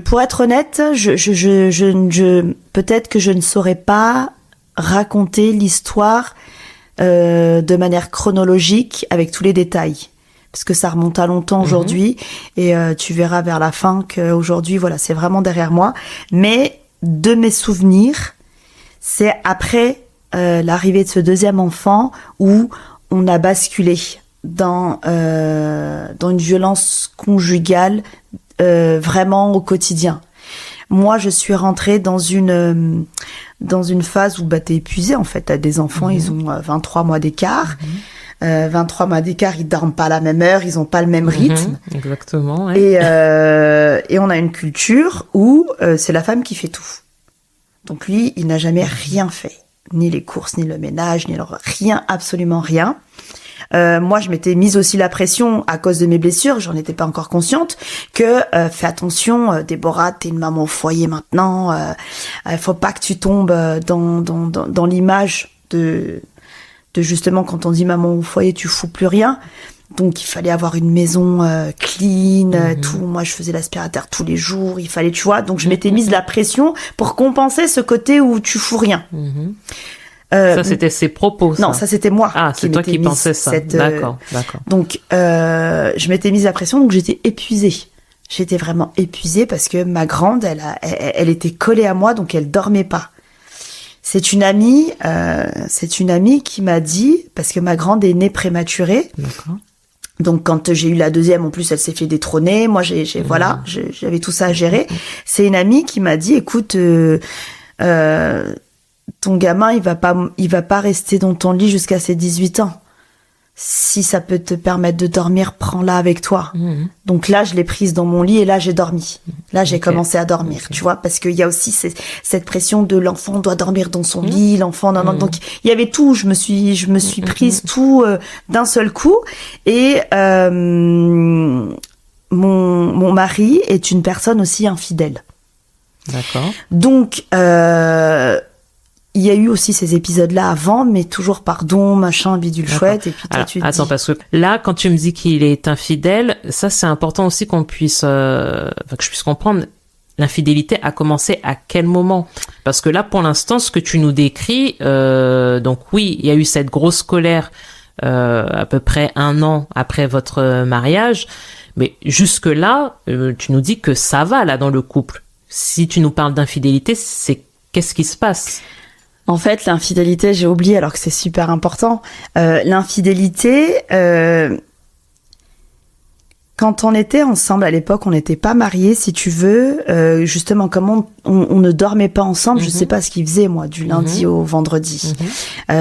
A: pour être honnête, peut-être que je ne saurais pas raconter l'histoire de manière chronologique avec tous les détails, parce que ça remonte à longtemps aujourd'hui, et tu verras vers la fin qu'aujourd'hui, voilà, c'est vraiment derrière moi. Mais de mes souvenirs, c'est après l'arrivée de ce deuxième enfant où on a basculé dans une violence conjugale vraiment au quotidien. Moi, je suis rentrée dans une phase où t'es épuisée, en fait. T'as des enfants, ils ont 23 mois d'écart. 23 mois d'écart, ils dorment pas à la même heure, ils ont pas le même rythme. Exactement. Ouais.
B: Et on a une culture où c'est la femme qui fait tout. Donc lui, il n'a jamais rien fait. Ni les courses, ni le ménage, rien, absolument rien. Moi, je m'étais mise aussi la pression à cause de mes blessures, j'en étais pas encore consciente, que fais attention, Déborah, t'es une maman au foyer maintenant, faut pas que tu tombes dans l'image de justement quand on dit maman au foyer, tu fous plus rien. Donc il fallait avoir une maison clean, tout. Moi, je faisais l'aspirateur tous les jours, il fallait, tu vois. Donc je m'étais mise la pression pour compenser ce côté où tu fous rien.
A: Ça, c'était ses propos, ça.
B: Non, ça, c'était moi.
A: Ah, c'est toi qui pensais ça. D'accord.
B: Donc, je m'étais mise la pression, donc j'étais épuisée. J'étais vraiment épuisée parce que ma grande, elle était collée à moi, donc elle dormait pas. C'est une amie qui m'a dit, parce que ma grande est née prématurée.
A: D'accord.
B: Donc quand j'ai eu la deuxième, en plus, elle s'est fait détrôner. Moi, j'avais tout ça à gérer. C'est une amie qui m'a dit, écoute, ton gamin, il va pas rester dans ton lit jusqu'à ses 18 ans. Si ça peut te permettre de dormir, prends-la avec toi. Donc là, je l'ai prise dans mon lit et là, j'ai dormi. Là, j'ai commencé à dormir, tu vois, parce qu'il y a aussi cette pression de l'enfant doit dormir dans son lit, l'enfant, non. Donc, il y avait tout. Je me suis prise tout d'un seul coup. Et mon mari est une personne aussi infidèle.
A: D'accord.
B: Donc, il y a eu aussi ces épisodes-là avant, mais toujours pardon, machin, bidule chouette, et puis toi, tu te
A: attends,
B: dis...
A: parce que là, quand tu me dis qu'il est infidèle, ça, c'est important aussi qu'on puisse, que je puisse comprendre, l'infidélité a commencé à quel moment? Parce que là, pour l'instant, ce que tu nous décris, donc oui, il y a eu cette grosse colère, à peu près 1 an après votre mariage, mais jusque-là, tu nous dis que ça va, là, dans le couple. Si tu nous parles d'infidélité, qu'est-ce qui se passe?
B: En fait, l'infidélité, j'ai oublié alors que c'est super important. L'infidélité, quand on était ensemble à l'époque, on n'était pas mariés, si tu veux. Justement, comme on ne dormait pas ensemble, je sais pas ce qu'il faisait, moi, du lundi au vendredi.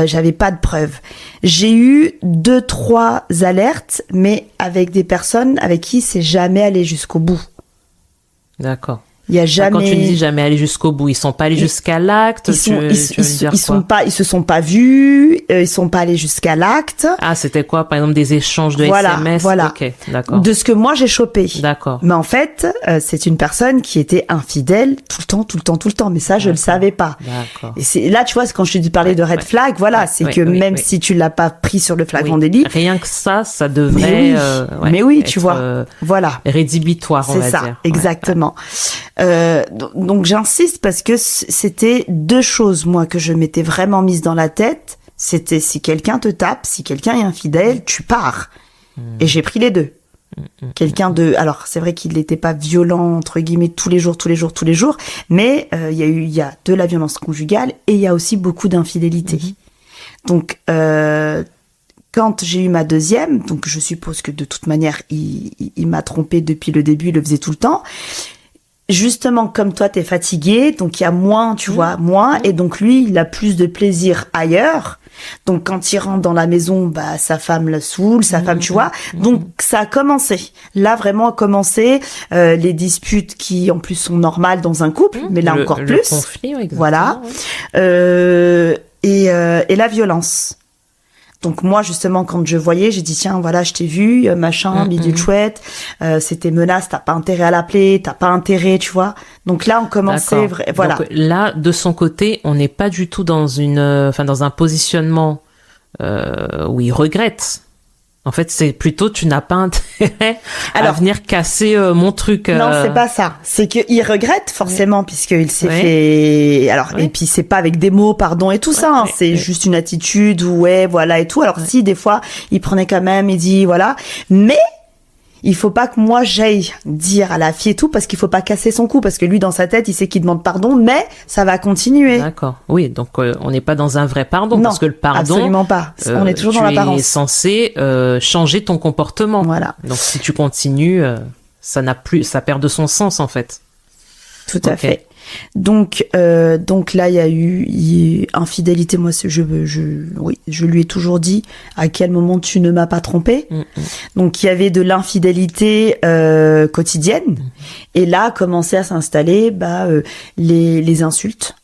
B: J'avais pas de preuves. J'ai eu 2-3 alertes, mais avec des personnes avec qui c'est jamais allé jusqu'au bout.
A: D'accord.
B: Il y a jamais.
A: Quand tu me dis jamais aller jusqu'au bout, ils sont pas allés jusqu'à l'acte.
B: Ils se sont pas vus. Ils sont pas allés jusqu'à l'acte.
A: Ah, c'était quoi, par exemple, des échanges de SMS.
B: Voilà.
A: Ok, d'accord.
B: De ce que moi j'ai chopé.
A: D'accord.
B: Mais en fait, c'est une personne qui était infidèle tout le temps. Mais ça, je le savais pas.
A: D'accord.
B: Et c'est là, tu vois, quand je te parlais de red flag, voilà, c'est que même si tu l'as pas pris sur le flagrant délit,
A: rien que ça devrait.
B: Mais oui, tu vois, voilà,
A: rédhibitoire, on va dire.
B: C'est ça, exactement. Donc j'insiste parce que c'était 2 choses, moi, que je m'étais vraiment mise dans la tête. C'était si quelqu'un te tape, si quelqu'un est infidèle, tu pars. Et j'ai pris les 2. Alors c'est vrai qu'il n'était pas violent, entre guillemets, tous les jours, mais il y a de la violence conjugale et il y a aussi beaucoup d'infidélité. Donc, quand j'ai eu ma deuxième, donc je suppose que de toute manière, il m'a trompée depuis le début, il le faisait tout le temps. Justement, comme toi, t'es fatigué, donc il y a moins, tu vois, et donc lui, il a plus de plaisir ailleurs. Donc quand il rentre dans la maison, bah sa femme le saoule, sa femme, tu vois. Donc ça a commencé. Là, vraiment a commencé les disputes qui, en plus, sont normales dans un couple, mais là encore plus.
A: Le conflit, exactement.
B: Voilà. Et la violence. Donc moi, justement, quand je voyais, j'ai dit, tiens, voilà, je t'ai vu, machin, bidule chouette, c'était menace, t'as pas intérêt à l'appeler, t'as pas intérêt, tu vois. Donc là, on commençait, voilà.
A: Donc là, de son côté, on n'est pas du tout dans dans un positionnement où il regrette. En fait, c'est plutôt, tu n'as pas intérêt à venir casser mon truc.
B: Non, c'est pas ça. C'est qu'il regrette forcément, puisqu'il s'est fait... Alors, et puis c'est pas avec des mots, pardon et tout ça, hein. C'est juste une attitude, voilà, et tout. Alors si, des fois, il prenait quand même, il dit, voilà. Mais il faut pas que moi j'aille dire à la fille et tout, parce qu'il faut pas casser son cou, parce que lui, dans sa tête, il sait qu'il demande pardon, mais ça va continuer.
A: D'accord. Oui, donc on n'est pas dans un vrai pardon,
B: non,
A: parce que le pardon,
B: absolument pas. On est toujours dans l'apparence.
A: Tu es censé changer ton comportement.
B: Voilà.
A: Donc si tu continues, ça perd de son sens en fait.
B: Tout à fait. Donc là, il y a eu infidélité. Moi, je lui ai toujours dit à quel moment tu ne m'as pas trompé. Donc il y avait de l'infidélité quotidienne. Et là, commençaient à s'installer les insultes.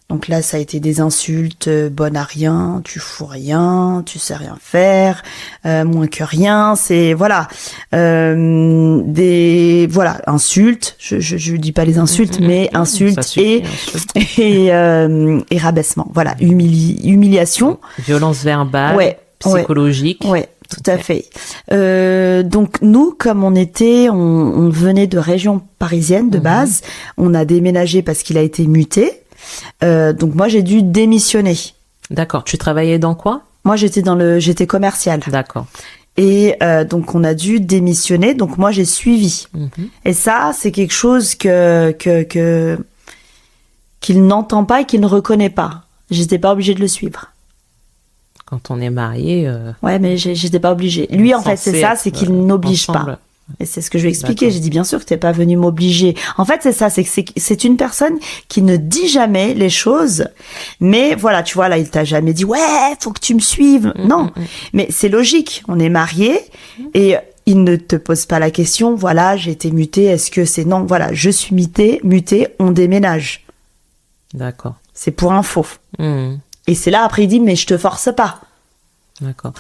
B: Donc là, ça a été des insultes, bonne à rien, tu fous rien, tu sais rien faire, moins que rien, c'est, voilà, insultes, je dis pas les insultes, mais insultes et rabaissement, voilà, humiliation.
A: Violence verbale, psychologique.
B: Ouais. Tout à fait. Donc nous, comme on venait de région parisienne de base, on a déménagé parce qu'il a été muté. Donc moi j'ai dû démissionner.
A: D'accord. Tu travaillais dans quoi?
B: Moi j'étais commerciale.
A: D'accord.
B: Et donc on a dû démissionner. Donc moi j'ai suivi. Et ça c'est quelque chose qu'il n'entend pas et qu'il ne reconnaît pas. J'étais pas obligée de le suivre.
A: Quand on est marié.
B: Ouais, mais j'étais pas obligée. Lui en fait c'est ça, c'est qu'il n'oblige pas. Et c'est ce que je lui ai expliqué. J'ai dit, bien sûr que t'es pas venu m'obliger. En fait, c'est ça, c'est une personne qui ne dit jamais les choses. Mais voilà, tu vois, là, il t'a jamais dit, ouais, faut que tu me suives. Non. Mais c'est logique. On est mariés et il ne te pose pas la question, voilà, j'ai été mutée, est-ce que c'est non? Voilà, je suis mutée, on déménage.
A: D'accord.
B: C'est pour info. Et c'est là, après, il dit, mais je te force pas.
A: D'accord.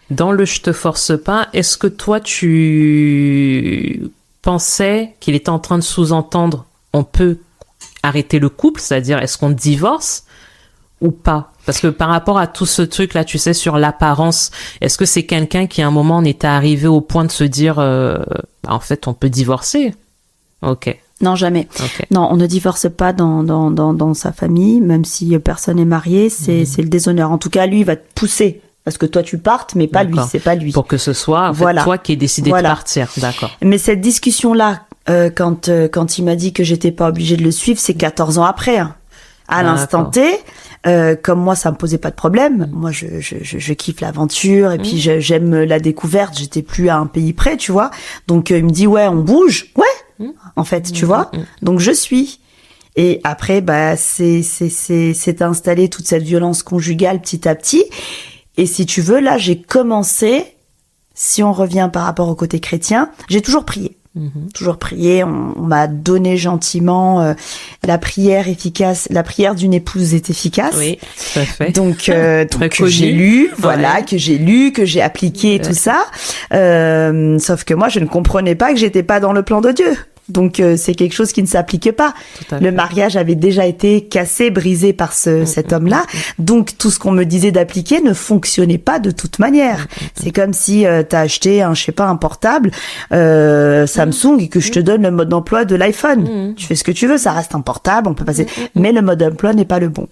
A: Dans le « je te force pas », est-ce que toi, tu pensais qu'il était en train de sous-entendre « on peut arrêter le couple », c'est-à-dire est-ce qu'on divorce ou pas? Parce que par rapport à tout ce truc-là, tu sais, sur l'apparence, est-ce que c'est quelqu'un qui, à un moment, en était arrivé au point de se dire en fait, on peut divorcer? Ok.
B: Non, jamais.
A: Okay.
B: Non, on ne divorce pas dans sa famille, même si personne n'est marié, c'est le déshonneur. En tout cas, lui, il va te pousser. Parce que toi, tu partes, mais pas lui, c'est pas lui.
A: Pour que ce soit en fait, toi qui aies décidé de partir, d'accord.
B: Mais cette discussion-là, quand il m'a dit que j'étais pas obligée de le suivre, c'est 14 ans après. Hein. À l'instant T, comme moi, ça me posait pas de problème. Moi, je kiffe l'aventure et puis j'aime la découverte. J'étais plus à un pays près, tu vois. Donc, il me dit, ouais, on bouge. Ouais, en fait, tu vois. Donc, je suis. Et après, bah, c'est installé toute cette violence conjugale petit à petit. Et si tu veux, là, j'ai commencé, si on revient par rapport au côté chrétien, j'ai toujours prié. Toujours prié, on m'a donné gentiment la prière efficace, la prière d'une épouse est efficace.
A: Oui, tout à fait.
B: Donc que j'ai lu, voilà, que j'ai lu, que j'ai appliqué tout ça. Sauf que moi, je ne comprenais pas que j'étais pas dans le plan de Dieu. Donc c'est quelque chose qui ne s'applique pas. Le mariage avait déjà été cassé, brisé par cet homme-là. Donc tout ce qu'on me disait d'appliquer ne fonctionnait pas de toute manière. C'est comme si t'as acheté un portable Samsung et que je te donne le mode d'emploi de l'iPhone. Tu fais ce que tu veux, ça reste un portable, on peut passer, mais le mode d'emploi n'est pas le bon.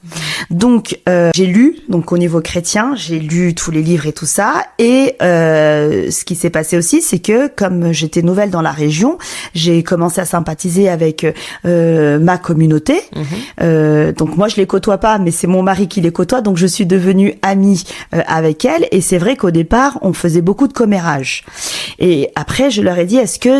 B: Donc j'ai lu, donc au niveau chrétien, j'ai lu tous les livres et tout ça. Et ce qui s'est passé aussi, c'est que comme j'étais nouvelle dans la région, j'ai commencé à sympathiser avec ma communauté. Donc moi je les côtoie pas, mais c'est mon mari qui les côtoie, donc je suis devenue amie avec elle. Et c'est vrai qu'au départ on faisait beaucoup de commérage. Et après je leur ai dit, est-ce que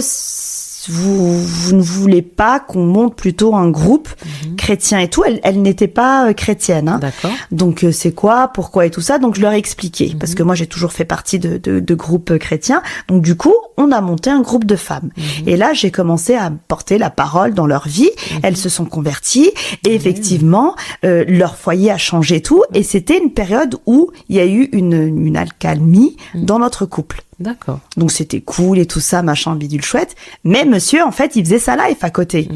B: vous ne voulez pas qu'on monte plutôt un groupe chrétien et tout? Elle n'était pas chrétienne. Hein.
A: D'accord.
B: Donc c'est quoi, pourquoi et tout ça. Donc je leur ai expliqué parce que moi j'ai toujours fait partie de groupes chrétiens. Donc du coup on a monté un groupe de femmes. Et là j'ai commencé à porter la parole dans leur vie. Elles se sont converties et effectivement leur foyer a changé tout. Et c'était une période où il y a eu une accalmie dans notre couple.
A: D'accord.
B: Donc c'était cool et tout ça, machin, bidule chouette. Mais monsieur, en fait, il faisait sa life à côté.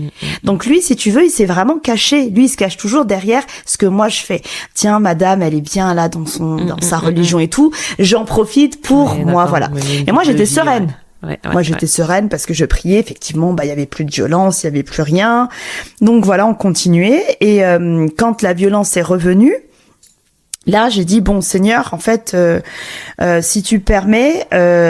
B: Donc lui, si tu veux, il s'est vraiment caché. Lui, il se cache toujours derrière ce que moi je fais. Tiens, madame, elle est bien là dans sa religion et tout. J'en profite pour moi, voilà. Et moi, j'étais sereine. Moi, j'étais sereine parce que je priais. Effectivement, bah, il y avait plus de violence, il y avait plus rien. Donc voilà, on continuait. Et quand la violence est revenue, là, j'ai dit, bon, Seigneur, en fait, si tu permets,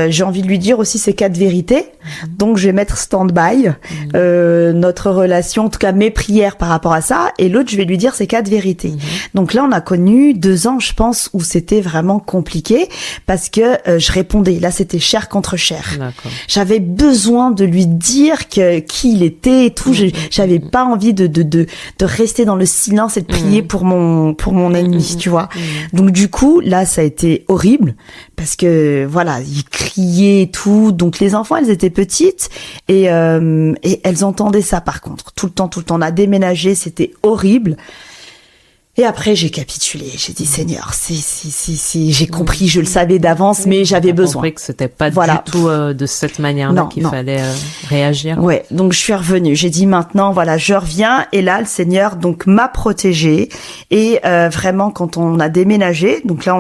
B: j'ai envie de lui dire aussi ces 4 vérités. Donc, je vais mettre stand-by notre relation, en tout cas mes prières par rapport à ça. Et l'autre, je vais lui dire ces 4 vérités. Donc là, on a connu 2 ans, je pense, où c'était vraiment compliqué parce que je répondais. Là, c'était chair contre chair. D'accord. J'avais besoin de lui dire qui il était et tout. J'avais pas envie de rester dans le silence et de prier pour mon ennemi, tu vois. Donc du coup, là, ça a été horrible parce que voilà, il criait et tout. Donc les enfants, elles étaient petites et elles entendaient ça par contre tout le temps. On a déménagé, c'était horrible. Et après, j'ai capitulé. J'ai dit, Seigneur, si, j'ai compris, je le savais d'avance, mais j'avais besoin.
A: J'ai compris que c'était pas du tout de cette manière-là qu'il fallait réagir. Ouais,
B: donc je suis revenue. J'ai dit, maintenant, voilà, je reviens. Et là, le Seigneur, donc, m'a protégée. Et vraiment, quand on a déménagé, donc là,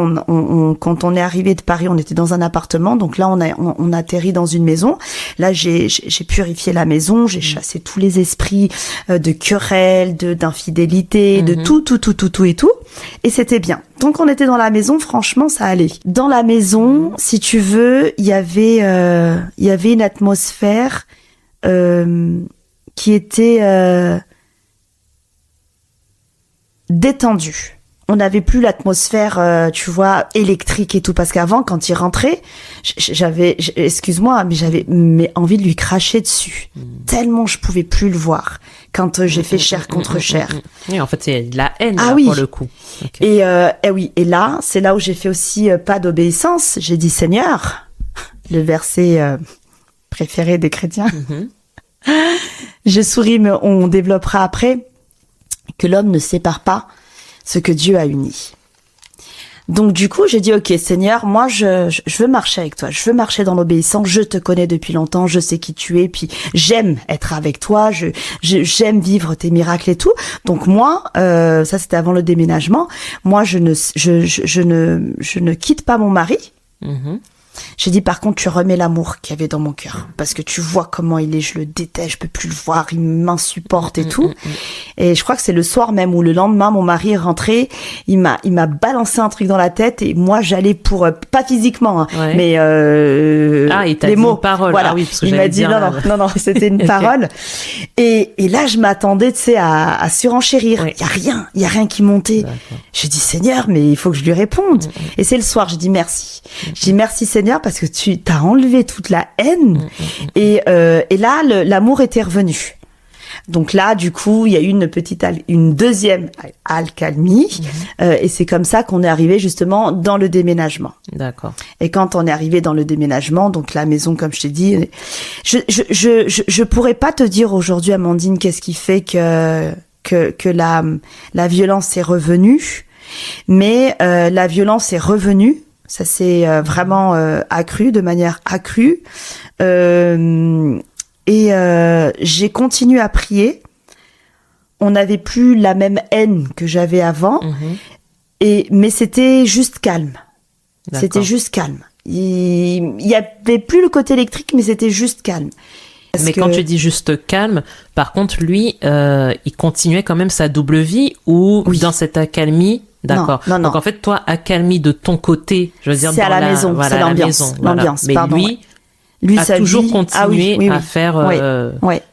B: quand on est arrivé de Paris, on était dans un appartement. Donc là, on atterrit dans une maison. Là, j'ai purifié la maison. J'ai chassé tous les esprits de querelles, d'infidélité, de tout. tout et tout. Et c'était bien. Donc on était dans la maison, franchement, ça allait. Dans la maison, si tu veux, il y avait une atmosphère qui était détendue. On n'avait plus l'atmosphère, tu vois, électrique et tout. Parce qu'avant, quand il rentrait, excuse-moi, mais j'avais envie de lui cracher dessus. Tellement je pouvais plus le voir. Quand j'ai fait chair contre chair.
A: Oui, en fait, c'est de la haine,
B: ah,
A: là,
B: oui.
A: pour le coup.
B: Okay. Et oui, et là, c'est là où j'ai fait aussi pas d'obéissance. J'ai dit, Seigneur, le verset préféré des chrétiens. Je souris, mais on développera après, que l'homme ne sépare pas ce que Dieu a uni. Donc du coup, j'ai dit, ok Seigneur, moi je veux marcher avec toi, je veux marcher dans l'obéissance, je te connais depuis longtemps, je sais qui tu es, puis j'aime être avec toi, j'aime vivre tes miracles et tout. Donc moi, ça c'était avant le déménagement, moi je ne quitte pas mon mari. J'ai dit, par contre, tu remets l'amour qu'il y avait dans mon cœur. Parce que tu vois comment il est, je le déteste, je peux plus le voir, il m'insupporte et tout. Et je crois que c'est le soir même ou le lendemain, mon mari est rentré, il m'a balancé un truc dans la tête et moi j'allais pour, pas physiquement, hein, mais
A: il t'a
B: les
A: dit
B: mots.
A: Une parole.
B: Voilà.
A: Ah oui, parce que
B: il m'a dit non, c'était une parole. Et là, je m'attendais, tu sais, à surenchérir. Il y a rien qui montait. D'accord. J'ai dit, Seigneur, mais il faut que je lui réponde. Et c'est le soir, j'ai dit merci. J'ai dit merci Seigneur parce que tu t'as enlevé toute la haine et là l'amour était revenu. Donc là du coup il y a eu une deuxième accalmie et c'est comme ça qu'on est arrivé justement dans le déménagement. D'accord. Et quand on est arrivé dans le déménagement, donc la maison comme je t'ai dit, je pourrais pas te dire aujourd'hui Amandine qu'est-ce qui fait que la violence est revenue, mais la violence est revenue. Ça s'est vraiment accru, de manière accrue. J'ai continué à prier. On n'avait plus la même haine que j'avais avant. Mais c'était juste calme. D'accord. C'était juste calme. Il y avait plus le côté électrique, mais c'était juste calme.
A: Quand tu dis juste calme, par contre, lui, il continuait quand même sa double vie ou dans cette accalmie. D'accord. Non. Donc en fait, toi, accalmie de ton côté, je veux dire,
B: c'est à la maison, voilà, c'est l'ambiance. L'ambiance,
A: mais
B: pardon.
A: Lui a toujours continué à faire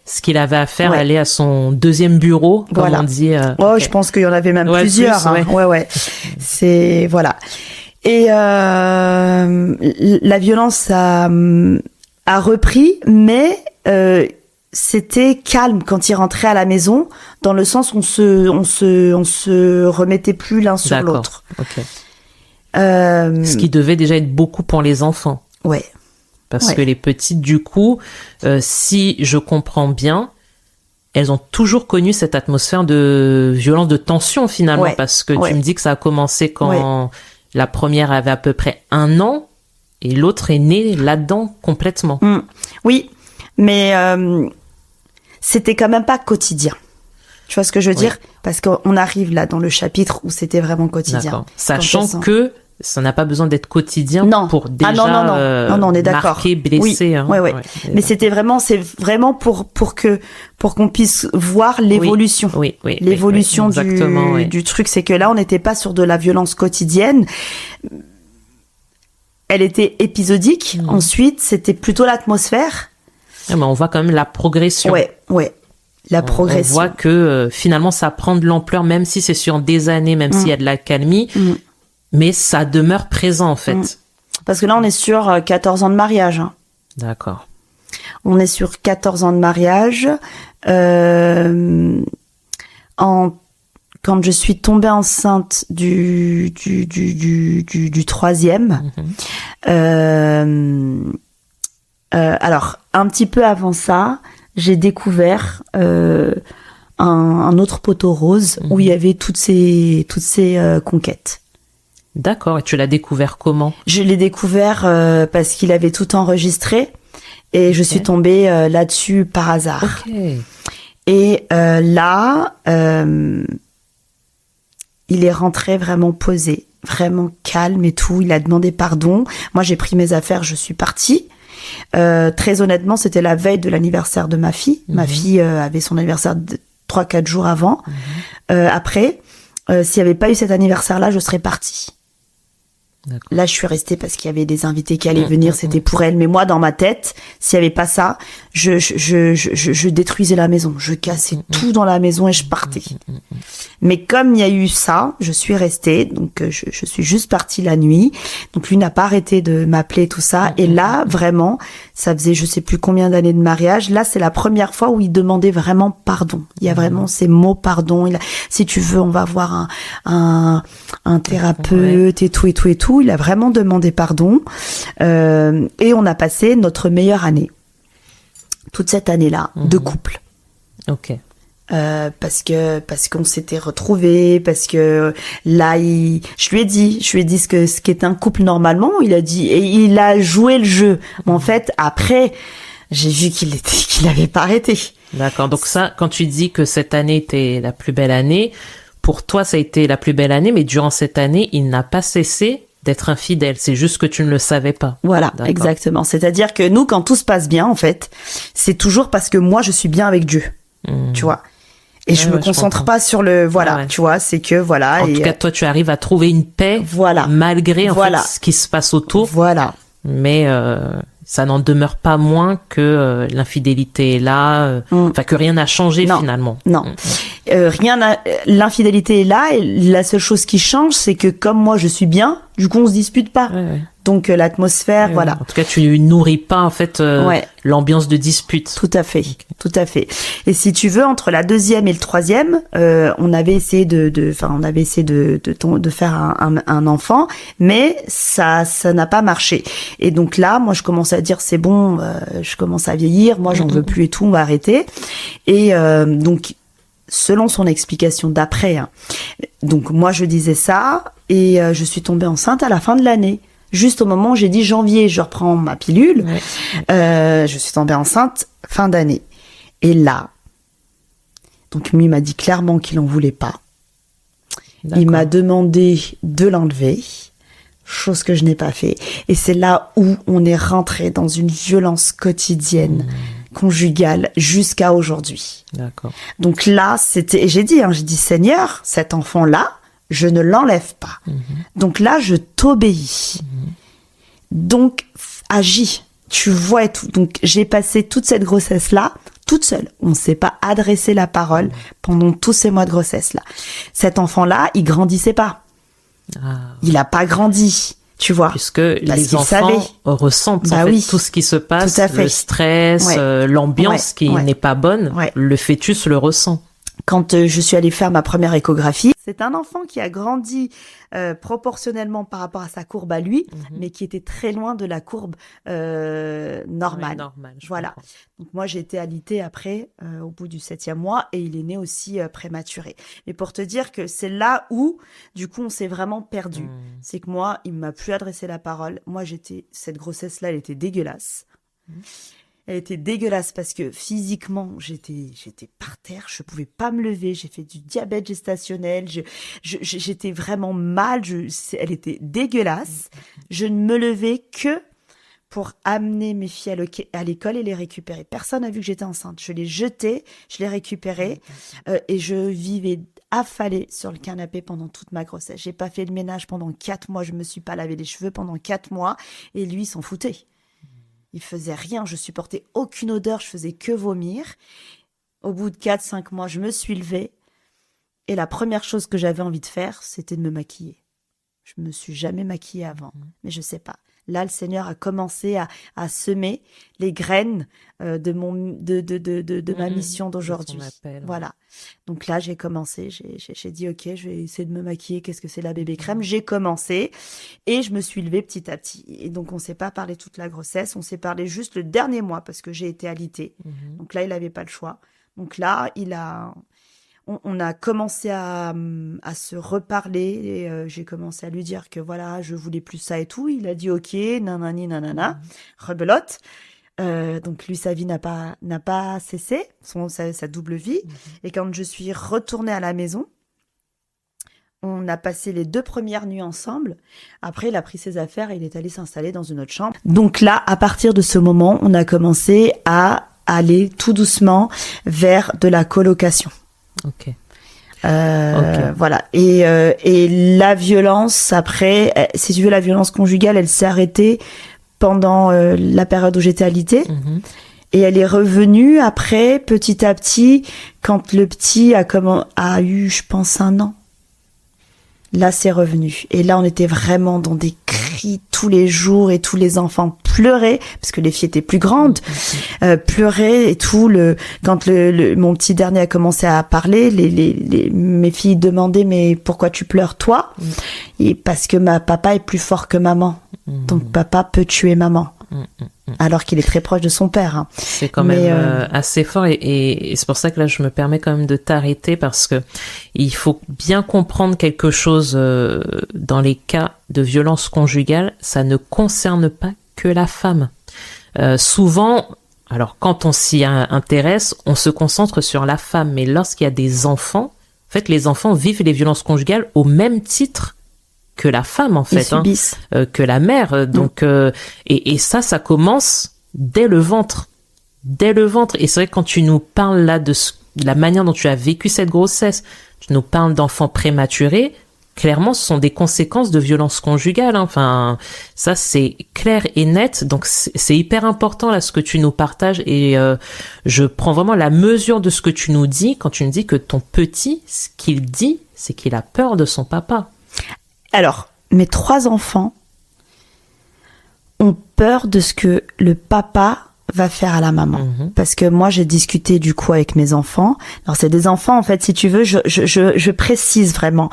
A: ce qu'il avait à faire, aller à son deuxième bureau, comme on dit.
B: Je pense qu'il y en avait même plusieurs. Ouais. C'est voilà. Et la violence a repris, mais c'était calme quand il rentrait à la maison, dans le sens où on se remettait plus l'un sur l'autre.
A: Okay. Ce qui devait déjà être beaucoup pour les enfants.
B: Ouais.
A: Parce que les petites, du coup, si je comprends bien, elles ont toujours connu cette atmosphère de violence, de tension finalement, parce que tu me dis que ça a commencé quand la première avait à peu près 1 an et l'autre est née là-dedans complètement.
B: Oui, mais c'était quand même pas quotidien. Tu vois ce que je veux dire ? Parce qu'on arrive là dans le chapitre où c'était vraiment quotidien. D'accord.
A: Sachant que ça n'a pas besoin d'être quotidien pour déjà
B: non, on est d'accord.
A: Marquer, blesser.
B: Oui. Mais c'est vraiment pour qu'on puisse voir l'évolution. L'évolution du truc, c'est que là, on n'était pas sur de la violence quotidienne. Elle était épisodique. Ensuite, c'était plutôt l'atmosphère.
A: Mais on voit quand même la progression.
B: Ouais. La progression.
A: On voit que finalement, ça prend de l'ampleur, même si c'est sur des années, même s'il y a de l'accalmie. Mais ça demeure présent, en fait.
B: Parce que là, on est sur 14 ans de mariage.
A: D'accord.
B: On est sur 14 ans de mariage. Quand je suis tombée enceinte du troisième, alors, un petit peu avant ça, j'ai découvert un autre poteau rose où il y avait toutes ces conquêtes.
A: D'accord. Et tu l'as découvert comment ?
B: Je l'ai découvert parce qu'il avait tout enregistré et je suis tombée là-dessus par hasard. Et là, il est rentré vraiment posé, vraiment calme et tout. Il a demandé pardon. Moi, j'ai pris mes affaires, je suis partie. Très honnêtement, c'était la veille de l'anniversaire de ma fille. Ma fille avait son anniversaire 3-4 jours avant. Après, s'il n'y avait pas eu cet anniversaire-là, je serais partie.
A: D'accord.
B: Là, je suis restée parce qu'il y avait des invités qui allaient venir, c'était pour elle. Mais moi, dans ma tête, s'il n'y avait pas ça, je détruisais la maison. Je cassais tout dans la maison et je partais. Mais comme il y a eu ça, je suis restée. Donc, je suis juste partie la nuit. Donc, lui n'a pas arrêté de m'appeler, tout ça. Et là, vraiment, ça faisait je sais plus combien d'années de mariage. Là, c'est la première fois où il demandait vraiment pardon. Il y a vraiment ces mots pardon. Si tu veux, on va voir un thérapeute et tout et tout et tout. Il a vraiment demandé pardon. Et on a passé notre meilleure année. Toute cette année-là, de couple.
A: Ok.
B: Parce qu'on s'était retrouvés, parce que là, je lui ai dit ce qu'est un couple normalement. Il a dit, et il a joué le jeu. Mais en fait, après, j'ai vu qu'il avait pas arrêté.
A: D'accord. Donc ça, quand tu dis que cette année était la plus belle année, pour toi, ça a été la plus belle année, mais durant cette année, il n'a pas cessé d'être infidèle. C'est juste que tu ne le savais pas.
B: Voilà, d'accord. Exactement. C'est-à-dire que nous, quand tout se passe bien, en fait, c'est toujours parce que moi, je suis bien avec Dieu. Tu vois. Et je me concentre pas sur le, voilà, tu vois, c'est que, voilà.
A: En tout cas, toi, tu arrives à trouver une paix.
B: Voilà.
A: Malgré, en fait, ce qui se passe autour.
B: Voilà.
A: Mais, ça n'en demeure pas moins que l'infidélité est là, enfin que rien n'a changé finalement.
B: Non, l'infidélité est là et la seule chose qui change, c'est que comme moi je suis bien, du coup on se dispute pas. Ouais. Donc l'atmosphère, voilà.
A: En tout cas, tu nourris pas en fait l'ambiance de dispute.
B: Tout à fait, tout à fait. Et si tu veux, entre la deuxième et le troisième, on avait essayé de faire un enfant, mais ça n'a pas marché. Et donc là, moi, je commence à dire c'est bon, je commence à vieillir, moi j'en veux plus et tout, on va arrêter. Et donc selon son explication d'après, donc moi je disais ça et je suis tombée enceinte à la fin de l'année. Juste au moment où j'ai dit janvier, je reprends ma pilule, je suis tombée enceinte fin d'année. Et là, donc lui m'a dit clairement qu'il en voulait pas. D'accord. Il m'a demandé de l'enlever, chose que je n'ai pas fait. Et c'est là où on est rentré dans une violence quotidienne, conjugale, jusqu'à aujourd'hui. D'accord. Donc là, j'ai dit Seigneur, cet enfant-là, je ne l'enlève pas. Donc là, je t'obéis. Donc, agis. Tu vois et tout. Donc, j'ai passé toute cette grossesse-là, toute seule. On ne s'est pas adressé la parole pendant tous ces mois de grossesse-là. Cet enfant-là, il grandissait pas. Il n'a pas grandi. Tu vois.
A: Puisque les enfants ressentent tout ce qui se passe, le stress, l'ambiance qui n'est pas bonne. Le fœtus le ressent.
B: Quand je suis allée faire ma première échographie, c'est un enfant qui a grandi proportionnellement par rapport à sa courbe à lui, mais qui était très loin de la courbe normale. Voilà. Donc moi, j'ai été alitée après, au bout du 7e mois, et il est né aussi prématuré. Mais pour te dire que c'est là où, du coup, on s'est vraiment perdu. C'est que moi, il m'a plus adressé la parole. Moi, cette grossesse-là, elle était dégueulasse. Elle était dégueulasse parce que physiquement, j'étais par terre, je pouvais pas me lever, j'ai fait du diabète gestationnel, j'étais vraiment mal, elle était dégueulasse. Je ne me levais que pour amener mes filles à l'école et les récupérer. Personne n'a vu que j'étais enceinte. Je les jetais, je les récupérais et je vivais affalée sur le canapé pendant toute ma grossesse. J'ai pas fait le ménage pendant 4 mois, je me suis pas lavé les cheveux pendant 4 mois et lui, il s'en foutait. Il faisait rien, je supportais aucune odeur, je faisais que vomir. Au bout de 4-5 mois, je me suis levée et la première chose que j'avais envie de faire, c'était de me maquiller. Je me suis jamais maquillée avant, mais je sais pas. Là, le Seigneur a commencé à semer les graines de ma mission d'aujourd'hui. Voilà. Donc là, j'ai commencé. J'ai dit, OK, je vais essayer de me maquiller. Qu'est-ce que c'est la bébé crème? J'ai commencé et je me suis levée petit à petit. Et donc, on s'est pas parlé toute la grossesse. On s'est parlé juste le dernier mois parce que j'ai été alitée. Donc là, il avait pas le choix. Donc là, on a commencé à se reparler et j'ai commencé à lui dire que voilà, je voulais plus ça et tout. Il a dit OK, nanani, nanana, rebelote. Donc lui, sa vie n'a pas cessé, sa double vie. Et quand je suis retournée à la maison, on a passé les 2 premières nuits ensemble. Après, il a pris ses affaires et il est allé s'installer dans une autre chambre. Donc là, à partir de ce moment, on a commencé à aller tout doucement vers de la colocation.
A: Ok. Okay.
B: Voilà. Et la violence après, si tu veux, la violence conjugale, elle s'est arrêtée pendant la période où j'étais alitée. Et elle est revenue après, petit à petit, quand le petit a eu, je pense, 1 an. Là, c'est revenu. Et là, on était vraiment dans des cris tous les jours et tous les enfants pleuraient, parce que les filles étaient plus grandes, pleuraient et tout. Quand mon petit dernier a commencé à parler, mes filles demandaient, mais pourquoi tu pleures, toi? Et parce que papa est plus fort que maman. Donc, papa peut tuer maman. Alors qu'il est très proche de son père. Hein.
A: C'est quand même assez fort et c'est pour ça que là je me permets quand même de t'arrêter parce que il faut bien comprendre quelque chose dans les cas de violence conjugale, ça ne concerne pas que la femme. Souvent, alors quand on s'y intéresse, on se concentre sur la femme, mais lorsqu'il y a des enfants, en fait les enfants vivent les violences conjugales au même titre que la femme en fait, que la mère. Donc et ça commence dès le ventre. Et c'est vrai que quand tu nous parles là de la manière dont tu as vécu cette grossesse, tu nous parles d'enfants prématurés. Clairement, ce sont des conséquences de violences conjugales. Hein. Enfin, ça c'est clair et net. Donc c'est hyper important là ce que tu nous partages et je prends vraiment la mesure de ce que tu nous dis quand tu nous dis que ton petit, ce qu'il dit, c'est qu'il a peur de son papa.
B: Alors, mes 3 enfants ont peur de ce que le papa va faire à la maman. Parce que moi, j'ai discuté du coup avec mes enfants. Alors, c'est des enfants, en fait, si tu veux, je précise vraiment.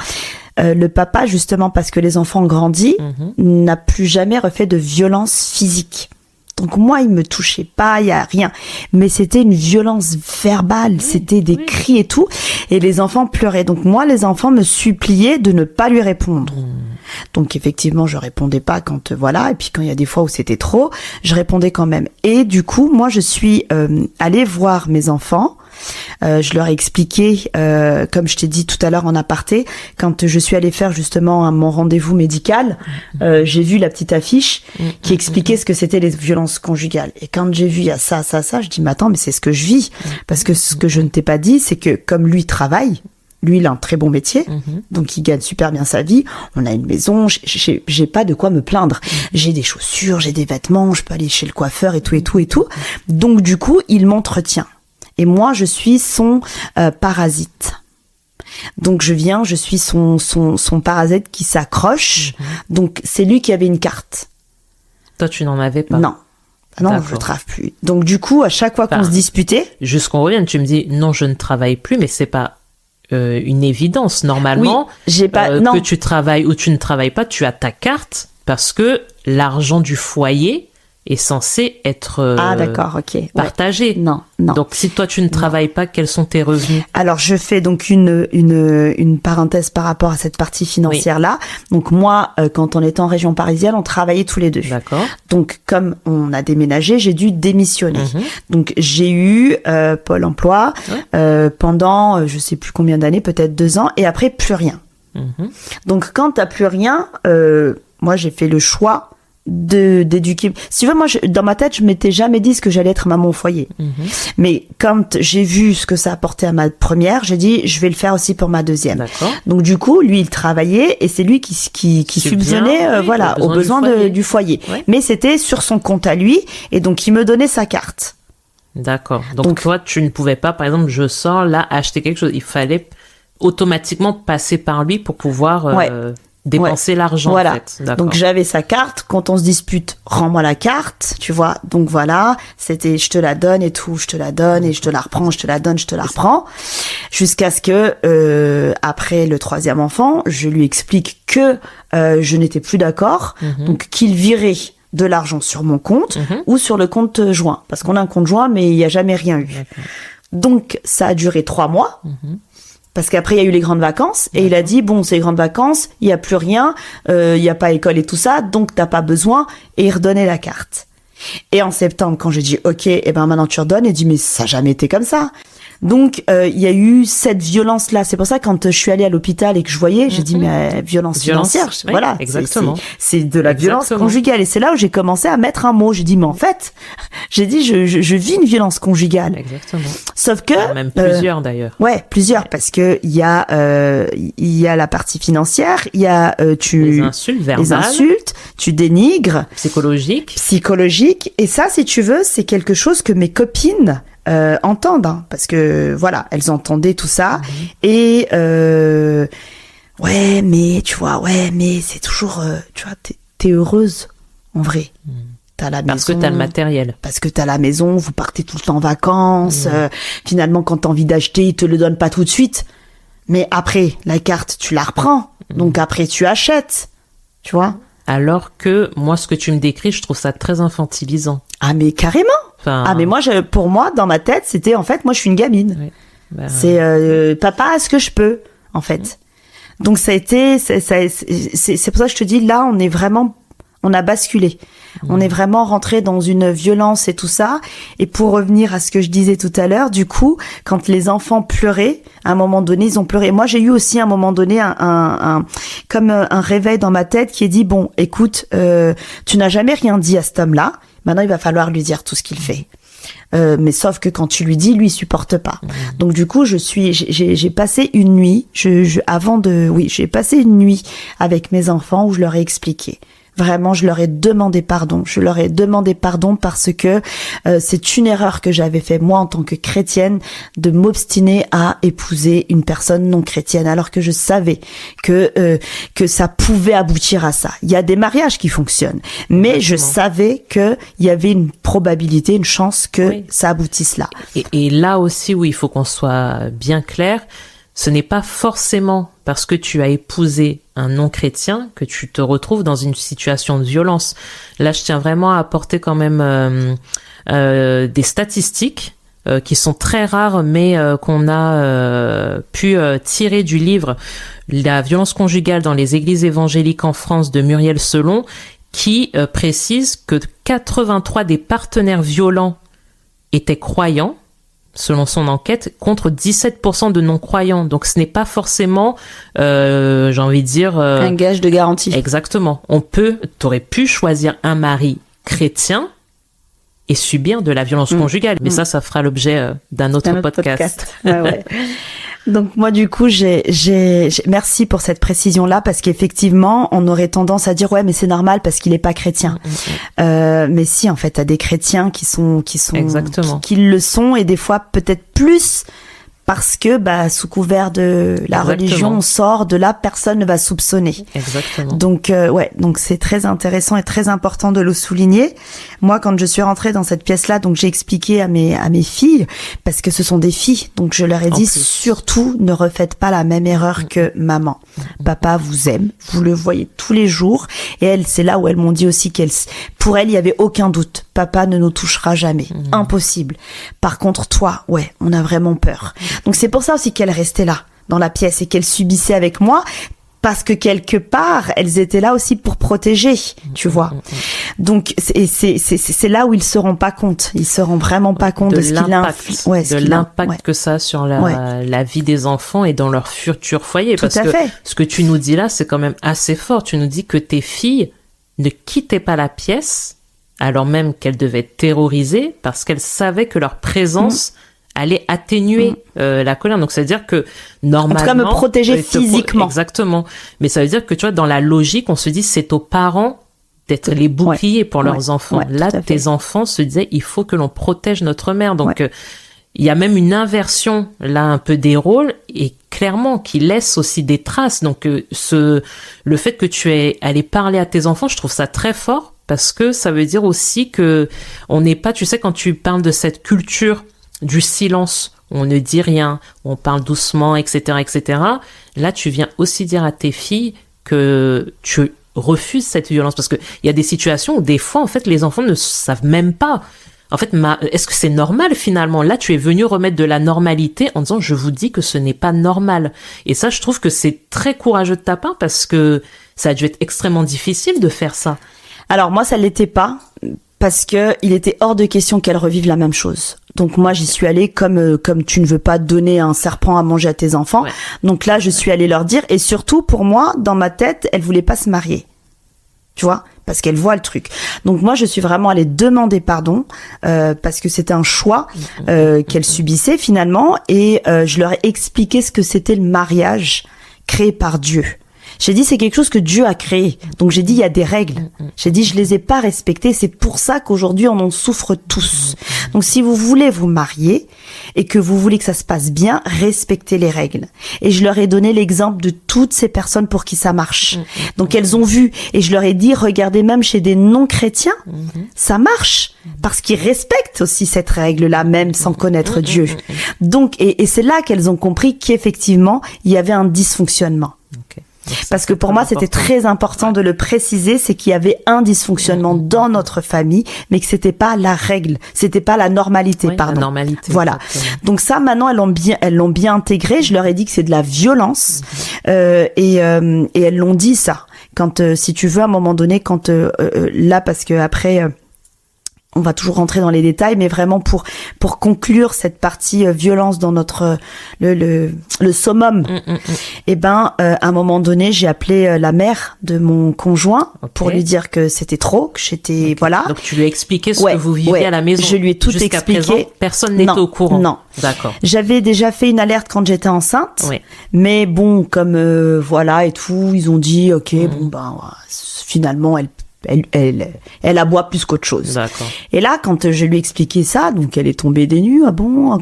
B: Le papa, justement, parce que les enfants grandissent, n'a plus jamais refait de violence physique. Donc moi, il me touchait pas, il y a rien. Mais c'était une violence verbale, c'était des cris et tout. Et les enfants pleuraient. Donc moi, les enfants me suppliaient de ne pas lui répondre. Donc effectivement, je répondais pas quand voilà. Et puis quand il y a des fois où c'était trop, je répondais quand même. Et du coup, moi, je suis allée voir mes enfants. Je leur ai expliqué, comme je t'ai dit tout à l'heure en aparté, quand je suis allée faire justement mon rendez-vous médical, j'ai vu la petite affiche qui expliquait ce que c'était les violences conjugales. Et quand j'ai vu il y a ça, je dis mais attends, mais c'est ce que je vis. Parce que ce que je ne t'ai pas dit, c'est que comme lui travaille, lui, il a un très bon métier, donc il gagne super bien sa vie. On a une maison, j'ai pas de quoi me plaindre. J'ai des chaussures, j'ai des vêtements, je peux aller chez le coiffeur et tout et tout et tout. Donc du coup, il m'entretient. Et moi, je suis son parasite. Donc je suis son parasite qui s'accroche. Donc c'est lui qui avait une carte.
A: Toi, tu n'en avais pas?
B: Non, je travaille plus. Donc du coup, à chaque fois qu'on se disputait...
A: Jusqu'on revienne, tu me dis, non, je ne travaille plus, mais c'est pas une évidence. Normalement,
B: oui, j'ai pas, non.
A: Que tu travailles ou tu ne travailles pas, tu as ta carte parce que l'argent du foyer est censé être partagé.
B: Ouais. Non.
A: Donc, si toi, tu ne travailles pas, quels sont tes revenus?
B: Alors, je fais donc une parenthèse par rapport à cette partie financière-là. Donc, moi, quand on était en région parisienne, on travaillait tous les deux.
A: D'accord.
B: Donc, comme on a déménagé, j'ai dû démissionner. Donc, j'ai eu Pôle emploi pendant, je sais plus combien d'années, peut-être 2 ans, et après, plus rien. Donc, quand t'as plus rien, moi, j'ai fait le choix d'éduquer. Si tu veux, moi, dans ma tête, je m'étais jamais dit ce que j'allais être maman au foyer. Mais quand j'ai vu ce que ça apportait à ma première, j'ai dit, je vais le faire aussi pour ma deuxième.
A: D'accord.
B: Donc, du coup, lui, il travaillait et c'est lui qui subvenait, aux besoins du foyer. Ouais. Mais c'était sur son compte à lui et donc, il me donnait sa carte.
A: D'accord. Donc, toi, tu ne pouvais pas, par exemple, je sors là, acheter quelque chose. Il fallait automatiquement passer par lui pour pouvoir dépenser l'argent,
B: voilà.
A: En fait. D'accord.
B: Donc j'avais sa carte. Quand on se dispute, rends-moi la carte, tu vois. Donc voilà, c'était je te la donne et tout, je te la donne et je te la reprends, je te la donne, je te la reprends, jusqu'à ce que après le 3e enfant, je lui explique que je n'étais plus d'accord, donc qu'il virait de l'argent sur mon compte ou sur le compte joint, parce qu'on a un compte joint, mais il n'y a jamais rien eu. Donc ça a duré 3 mois. Parce qu'après, il y a eu les grandes vacances et il a dit, bon, ces grandes vacances, il n'y a plus rien, il n'y a pas école et tout ça, donc t'as pas besoin, et il redonnait la carte. Et en septembre, quand j'ai dit, ok, et ben maintenant tu redonnes, il dit, mais ça n'a jamais été comme ça. Donc il y a eu cette violence là. C'est pour ça quand je suis allée à l'hôpital et que je voyais, j'ai dit mais violence financière,
A: oui,
B: voilà,
A: exactement.
B: C'est de la violence conjugale et c'est là où j'ai commencé à mettre un mot. J'ai dit mais en fait, j'ai dit je vis une violence conjugale.
A: Exactement.
B: Sauf que
A: même plusieurs d'ailleurs.
B: Ouais, plusieurs parce que il y a la partie financière, il y a
A: les insultes verbales,
B: tu dénigres,
A: psychologique
B: et ça si tu veux, c'est quelque chose que mes copines entendent, hein, parce que voilà, elles entendaient tout ça et ouais mais tu vois, ouais mais c'est toujours tu vois, t'es heureuse en vrai. T'as la maison,
A: parce que t'as le matériel.
B: Parce que t'as la maison, vous partez tout le temps en vacances. Finalement, quand t'as envie d'acheter, ils te le donnent pas tout de suite. Mais après, la carte, tu la reprends. Donc après, tu achètes. Tu vois ?
A: Alors que moi, ce que tu me décris, je trouve ça très infantilisant.
B: Ah mais carrément.
A: Enfin...
B: Ah mais moi, pour moi, dans ma tête, c'était en fait, moi, je suis une gamine.
A: Oui. Ben...
B: C'est papa, est-ce que je peux, en fait. Donc ça a été, c'est pour ça que je te dis, là, on a basculé. On est vraiment rentré dans une violence et tout ça. Et pour revenir à ce que je disais tout à l'heure, du coup, quand les enfants pleuraient, à un moment donné, ils ont pleuré. Moi, j'ai eu aussi à un moment donné comme un réveil dans ma tête qui est dit, bon, écoute, tu n'as jamais rien dit à cet homme-là. Maintenant, il va falloir lui dire tout ce qu'il fait. Mais sauf que quand tu lui dis, lui, il supporte pas. Donc du coup, j'ai passé une nuit, j'ai passé une nuit avec mes enfants où je leur ai expliqué. Vraiment, je leur ai demandé pardon. Je leur ai demandé pardon parce que c'est une erreur que j'avais fait moi en tant que chrétienne de m'obstiner à épouser une personne non chrétienne alors que je savais que ça pouvait aboutir à ça. Il y a des mariages qui fonctionnent, mais je savais que il y avait une probabilité, une chance que ça aboutisse là.
A: Et là aussi où il faut qu'on soit bien clair, ce n'est pas forcément parce que tu as épousé un non-chrétien que tu te retrouves dans une situation de violence. Là, je tiens vraiment à apporter quand même des statistiques qui sont très rares, mais qu'on a pu tirer du livre « La violence conjugale dans les églises évangéliques en France » de Muriel Selon, qui précise que 83 des partenaires violents étaient croyants, selon son enquête, contre 17% de non-croyants. Donc ce n'est pas forcément, j'ai envie de dire...
B: un gage de garantie.
A: Exactement. T'aurais pu choisir un mari chrétien et subir de la violence conjugale. Mais ça fera l'objet d'un autre podcast.
B: Ouais. Donc moi du coup merci pour cette précision là parce qu'effectivement on aurait tendance à dire ouais mais c'est normal parce qu'il est pas chrétien. Mais si en fait t'as des chrétiens qui le sont et des fois peut-être plus parce que sous couvert de la religion on sort de là, personne ne va soupçonner.
A: Exactement.
B: Donc donc c'est très intéressant et très important de le souligner. Moi quand je suis rentrée dans cette pièce là, donc j'ai expliqué à mes filles parce que ce sont des filles, donc je leur ai dit surtout ne refaites pas la même erreur que maman. Papa vous aime, vous le voyez tous les jours et c'est là où elles m'ont dit aussi pour elles il y avait aucun doute. Papa ne nous touchera jamais. Impossible. Par contre, toi, on a vraiment peur. Donc c'est pour ça aussi qu'elle restait là, dans la pièce, et qu'elle subissait avec moi, parce que quelque part, elles étaient là aussi pour protéger, tu vois. Donc c'est là où ils se rendent pas compte. Ils se rendent vraiment pas compte de
A: l'impact que ça a sur la vie des enfants et dans leur futur foyer. Parce que ce que tu nous dis là, c'est quand même assez fort. Tu nous dis que tes filles ne quittaient pas la pièce alors même qu'elles devaient être terrorisées parce qu'elles savaient que leur présence allait atténuer la colère. Donc ça veut dire que normalement... En tout cas
B: me protéger physiquement.
A: Exactement. Mais ça veut dire que tu vois, dans la logique, on se dit c'est aux parents d'être les boucliers pour leurs enfants. Là, tes enfants se disaient il faut que l'on protège notre mère. Donc il y a même une inversion là un peu des rôles et clairement qui laisse aussi des traces. Donc le fait que tu aies allé parler à tes enfants, je trouve ça très fort. Parce que ça veut dire aussi que on n'est pas, tu sais, quand tu parles de cette culture du silence, on ne dit rien, on parle doucement, etc., etc. Là, tu viens aussi dire à tes filles que tu refuses cette violence. Parce que il y a des situations où des fois, en fait, les enfants ne savent même pas. En fait, est-ce que c'est normal finalement? Là, tu es venu remettre de la normalité en disant, je vous dis que ce n'est pas normal. Et ça, je trouve que c'est très courageux de ta part parce que ça a dû être extrêmement difficile de faire ça.
B: Alors moi, ça l'était pas parce que il était hors de question qu'elle revive la même chose. Donc moi, j'y suis allée comme tu ne veux pas donner un serpent à manger à tes enfants. Ouais. Donc là, je suis allée leur dire, et surtout pour moi, dans ma tête, elle voulait pas se marier. Tu vois, parce qu'elle voit le truc. Donc moi, je suis vraiment allée demander pardon parce que c'était un choix qu'elle subissait finalement, et je leur ai expliqué ce que c'était le mariage créé par Dieu. J'ai dit, c'est quelque chose que Dieu a créé. Donc j'ai dit, il y a des règles. J'ai dit, je les ai pas respectées. C'est pour ça qu'aujourd'hui, on en souffre tous. Donc si vous voulez vous marier et que vous voulez que ça se passe bien, respectez les règles. Et je leur ai donné l'exemple de toutes ces personnes pour qui ça marche. Donc elles ont vu. Et je leur ai dit, regardez, même chez des non-chrétiens, ça marche. Parce qu'ils respectent aussi cette règle-là, même sans connaître Dieu. Donc, et c'est là qu'elles ont compris qu'effectivement, il y avait un dysfonctionnement. Okay. Parce que pour moi, c'était très important de le préciser, c'est qu'il y avait un dysfonctionnement dans notre famille, mais que c'était pas la règle, c'était pas la normalité, pardon. La normalité. Voilà. Exactement. Donc ça, maintenant, elles l'ont bien intégré. Je leur ai dit que c'est de la violence, et elles l'ont dit ça. Quand, si tu veux, à un moment donné, quand là, parce que après. On va toujours rentrer dans les détails, mais vraiment pour conclure cette partie violence dans notre le summum. Et à un moment donné, j'ai appelé la mère de mon conjoint pour lui dire que c'était trop, que j'étais voilà.
A: Donc tu lui as expliqué ce que vous viviez à la maison.
B: Je lui ai tout expliqué.
A: Présent, personne n'était au courant.
B: Non.
A: D'accord.
B: J'avais déjà fait une alerte quand j'étais enceinte. Oui. Mais bon, comme voilà et tout, ils ont dit OK, finalement elle aboie plus qu'autre chose.
A: D'accord.
B: Et là, quand je lui ai expliqué ça, donc elle est tombée des nues,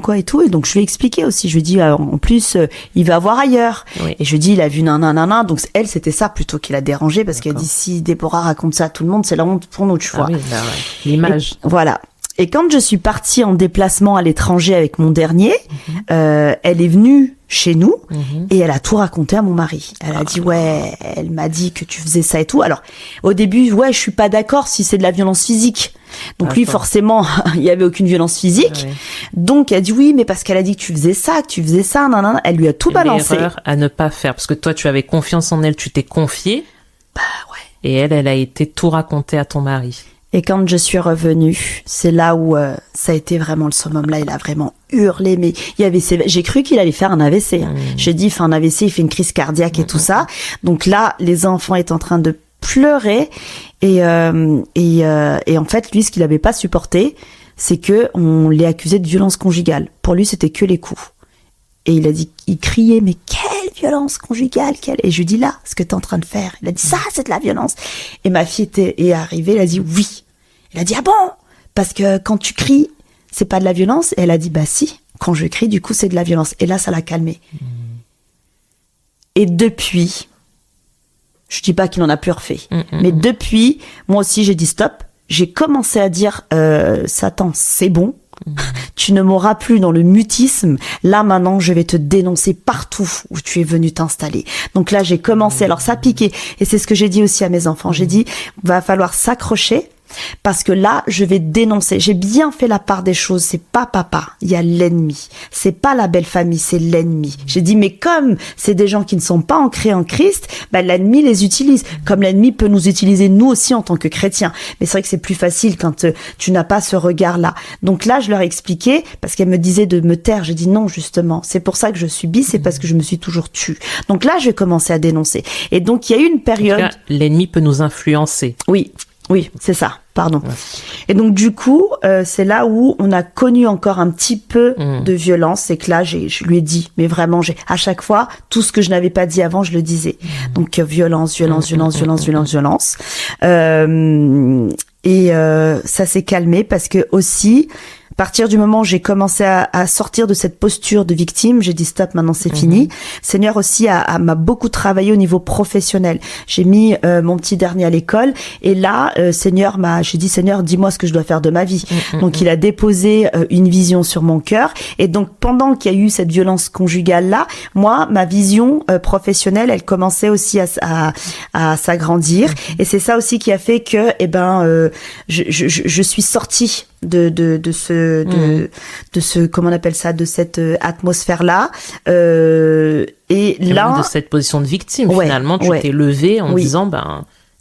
B: quoi et tout. Et donc je lui ai expliqué aussi. Je lui ai dit, en plus, il va voir ailleurs. Oui. Et je lui ai dit, il a vu nanana. Donc elle, c'était ça plutôt qui l'a dérangé, parce qu'elle dit, si Déborah raconte ça à tout le monde, c'est la honte pour nous, tu vois.
A: Oui, l'image.
B: Et, voilà. Et quand je suis partie en déplacement à l'étranger avec mon dernier, elle est venue chez nous et elle a tout raconté à mon mari. Elle a dit elle m'a dit que tu faisais ça et tout. Alors au début, je suis pas d'accord si c'est de la violence physique. Donc lui forcément, il y avait aucune violence physique. Oui. Donc elle a dit oui, mais parce qu'elle a dit que tu faisais ça, nanana. Elle lui a tout balancé.
A: L'erreur à ne pas faire, parce que toi tu avais confiance en elle, tu t'es confiée. Et elle a été tout racontée à ton mari.
B: Et quand je suis revenue, c'est là où ça a été vraiment le summum. Là, il a vraiment hurlé. Mais j'ai cru qu'il allait faire un AVC. J'ai dit, il fait un AVC, il fait une crise cardiaque et tout ça. Donc là, les enfants étaient en train de pleurer. Et en fait, lui, ce qu'il n'avait pas supporté, c'est que on l'ait accusé de violence conjugale. Pour lui, c'était que les coups. Et il a dit, il criait, mais quelle violence conjugale, Et je lui dis, là, ce que t'es en train de faire. Il a dit, ça, c'est de la violence. Et ma fille est arrivée, elle a dit, oui. Elle a dit, ah bon? Parce que quand tu cries, c'est pas de la violence. Et elle a dit, bah si, quand je crie, du coup, c'est de la violence. Et là, ça l'a calmée. Et depuis, je dis pas qu'il en a plus refait, mais depuis, moi aussi, j'ai dit stop. J'ai commencé à dire, Satan, c'est bon. Tu ne m'auras plus dans le mutisme. Là, maintenant, je vais te dénoncer partout où tu es venu t'installer. Donc là, j'ai commencé. Alors, ça piquait. Et c'est ce que j'ai dit aussi à mes enfants. J'ai dit, va falloir s'accrocher. Parce que là, je vais dénoncer. J'ai bien fait la part des choses. C'est pas papa. Il y a l'ennemi. C'est pas la belle famille. C'est l'ennemi. J'ai dit, mais comme c'est des gens qui ne sont pas ancrés en Christ, l'ennemi les utilise. Comme l'ennemi peut nous utiliser nous aussi en tant que chrétiens. Mais c'est vrai que c'est plus facile quand tu n'as pas ce regard-là. Donc là, je leur ai expliqué parce qu'elle me disait de me taire. J'ai dit non, justement. C'est pour ça que je subis. C'est parce que je me suis toujours tue. Donc là, je vais commencer à dénoncer. Et donc, il y a eu une période.
A: En tout cas, l'ennemi peut nous influencer.
B: Oui, c'est ça, pardon. Ouais. Et donc du coup, c'est là où on a connu encore un petit peu de violence. C'est que là, je lui ai dit, mais vraiment, à chaque fois, tout ce que je n'avais pas dit avant, je le disais. Donc violence. Et ça s'est calmé parce que aussi, à partir du moment où j'ai commencé à sortir de cette posture de victime, j'ai dit stop, maintenant c'est fini. Seigneur aussi m'a beaucoup travaillé au niveau professionnel. J'ai mis mon petit dernier à l'école et là, j'ai dit Seigneur, dis-moi ce que je dois faire de ma vie. Donc il a déposé une vision sur mon cœur et donc pendant qu'il y a eu cette violence conjugale là, moi ma vision professionnelle, elle commençait aussi à s'agrandir et c'est ça aussi qui a fait que je suis sortie de ce comment on appelle ça, de cette atmosphère là et là
A: de cette position de victime finalement tu t'es levée en disant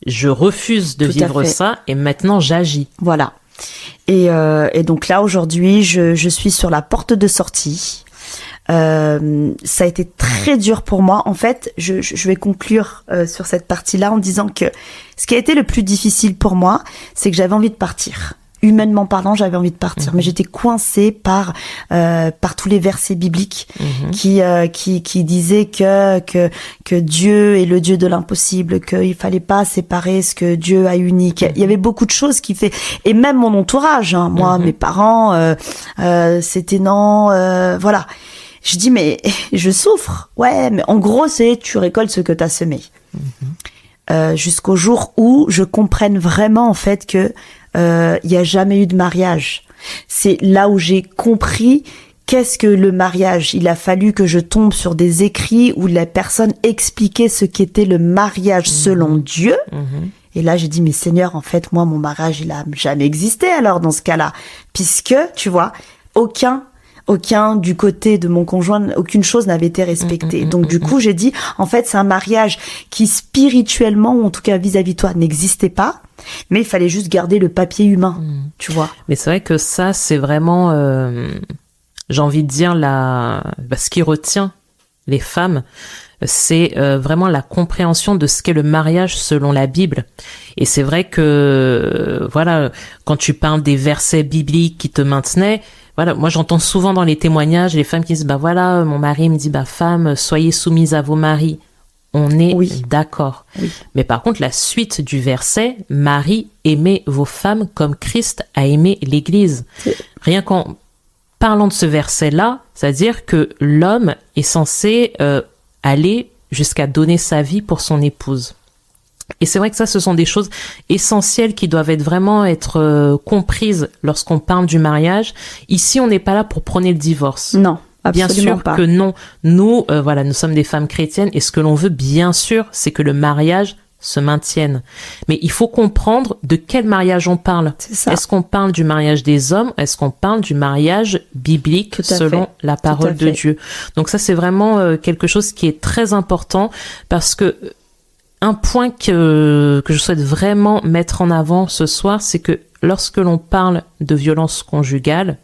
A: je refuse de vivre ça et maintenant j'agis.
B: Voilà. Et donc là, aujourd'hui, je suis sur la porte de sortie. Ça a été très dur pour moi. En fait, je vais conclure sur cette partie-là en disant que ce qui a été le plus difficile pour moi, c'est que j'avais envie de partir. Humainement parlant, j'avais envie de partir, mais j'étais coincée par tous les versets bibliques qui disaient que Dieu est le Dieu de l'impossible, qu'il fallait pas séparer ce que Dieu a uni. Il y avait beaucoup de choses qui fait, et même mon entourage, hein, moi, mes parents, c'était non, voilà. Je dis mais je souffre, ouais, mais en gros c'est tu récoltes ce que t'as semé. Jusqu'au jour où je comprenne vraiment en fait que il y a jamais eu de mariage. C'est là où j'ai compris qu'est-ce que le mariage. Il a fallu que je tombe sur des écrits où la personne expliquait ce qu'était le mariage selon Dieu. Et là, j'ai dit, mais Seigneur, en fait, moi, mon mariage, il a jamais existé alors dans ce cas-là. Puisque, tu vois, aucun du côté de mon conjoint, aucune chose n'avait été respectée. Donc du coup, j'ai dit, en fait, c'est un mariage qui spirituellement, ou en tout cas vis-à-vis de toi, n'existait pas, mais il fallait juste garder le papier humain, tu vois.
A: Mais c'est vrai que ça, c'est vraiment, j'ai envie de dire, ce qui retient les femmes, c'est vraiment la compréhension de ce qu'est le mariage selon la Bible. Et c'est vrai que, voilà, quand tu parles des versets bibliques qui te maintenaient, voilà, moi j'entends souvent dans les témoignages les femmes qui disent, bah voilà, mon mari me dit, bah femme, soyez soumise à vos maris. On est d'accord. Oui. Mais par contre, la suite du verset, Marie, aimez vos femmes comme Christ a aimé l'Église. Rien qu'en parlant de ce verset-là, c'est-à-dire que l'homme est censé aller jusqu'à donner sa vie pour son épouse. Et c'est vrai que ça, ce sont des choses essentielles qui doivent vraiment être comprises lorsqu'on parle du mariage. Ici, on n'est pas là pour prôner le divorce.
B: Non, absolument
A: bien sûr
B: pas.
A: Que non. Nous, voilà, nous sommes des femmes chrétiennes et ce que l'on veut, bien sûr, c'est que le mariage se maintienne. Mais il faut comprendre de quel mariage on parle.
B: C'est ça.
A: Est-ce qu'on parle du mariage des hommes? Est-ce qu'on parle du mariage biblique selon la parole de Dieu? Donc ça, c'est vraiment quelque chose qui est très important parce que un point que je souhaite vraiment mettre en avant ce soir, c'est que lorsque l'on parle de violence conjugale,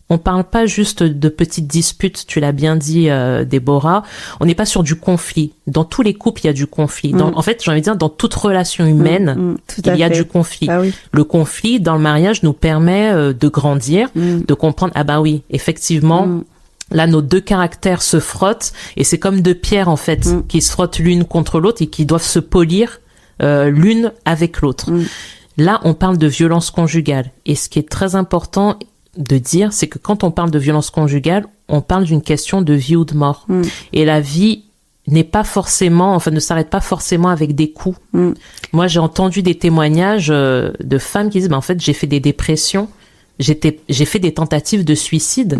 A: on parle pas juste de petites disputes, tu l'as bien dit, Déborah. On n'est pas sur du conflit. Dans tous les couples, il y a du conflit. En fait, j'ai envie de dire, dans toute relation humaine, il y a du conflit.
B: Ah oui.
A: Le conflit, dans le mariage, nous permet de grandir, de comprendre, ah bah oui, effectivement, là, nos deux caractères se frottent et c'est comme deux pierres, en fait, qui se frottent l'une contre l'autre et qui doivent se polir l'une avec l'autre. Là, on parle de violence conjugale. Et ce qui est très important de dire, c'est que quand on parle de violence conjugale, on parle d'une question de vie ou de mort. Et la vie n'est pas forcément, enfin, ne s'arrête pas forcément avec des coups. Moi, j'ai entendu des témoignages de femmes qui disent, en fait, j'ai fait des dépressions. J'ai fait des tentatives de suicide,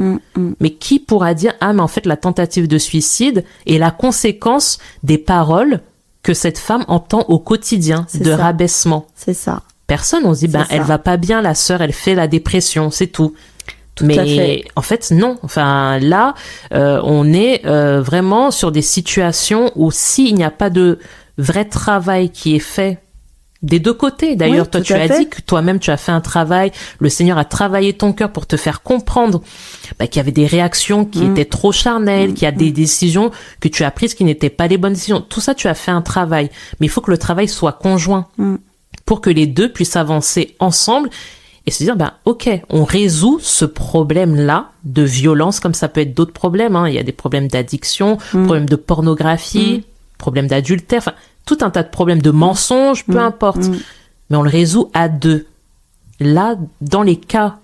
A: mais qui pourra dire, ah, mais en fait, la tentative de suicide est la conséquence des paroles que cette femme entend au quotidien, rabaissement.
B: C'est ça.
A: Personne, on se dit, elle va pas bien, la sœur, elle fait la dépression, c'est tout. Mais en fait, non. Enfin, là, on est vraiment sur des situations où s'il n'y a pas de vrai travail qui est fait des deux côtés. D'ailleurs, toi, tu as dit que toi-même, tu as fait un travail. Le Seigneur a travaillé ton cœur pour te faire comprendre qu'il y avait des réactions qui étaient trop charnelles, qu'il y a des décisions que tu as prises qui n'étaient pas les bonnes décisions. Tout ça, tu as fait un travail. Mais il faut que le travail soit conjoint pour que les deux puissent avancer ensemble et se dire, ok, on résout ce problème-là de violence, comme ça peut être d'autres problèmes. Il y a des problèmes d'addiction, problèmes de pornographie, problèmes d'adultère, enfin, tout un tas de problèmes de mensonges, peu importe. Mais on le résout à deux. Là, dans les cas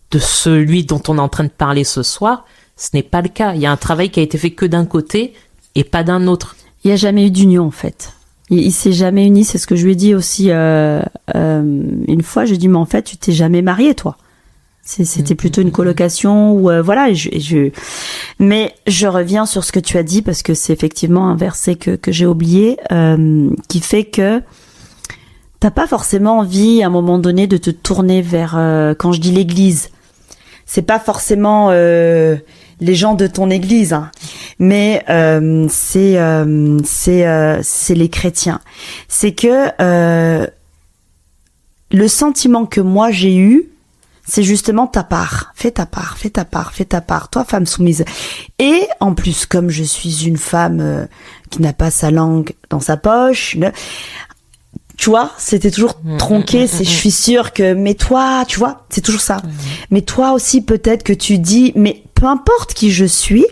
A: de celui dont on est en train de parler ce soir, ce n'est pas le cas. Il y a un travail qui a été fait que d'un côté et pas d'un autre.
B: Il n'y a jamais eu d'union, en fait. Il s'est jamais uni, c'est ce que je lui ai dit aussi une fois. Je lui ai dit, mais en fait, tu t'es jamais marié, toi. C'était plutôt une colocation ou voilà. Mais je reviens sur ce que tu as dit parce que c'est effectivement un verset que j'ai oublié qui fait que t'as pas forcément envie à un moment donné de te tourner vers quand je dis l'église, c'est pas forcément les gens de ton église, hein, mais c'est les chrétiens. C'est que le sentiment que moi j'ai eu, c'est justement ta part. Fais ta part, fais ta part, fais ta part. Toi, femme soumise. Et en plus, comme je suis une femme qui n'a pas sa langue dans sa poche, tu vois, c'était toujours tronqué. Je suis sûre que, mais toi, tu vois, c'est toujours ça. Mais toi aussi, peut-être que tu dis, mais peu importe qui je suis,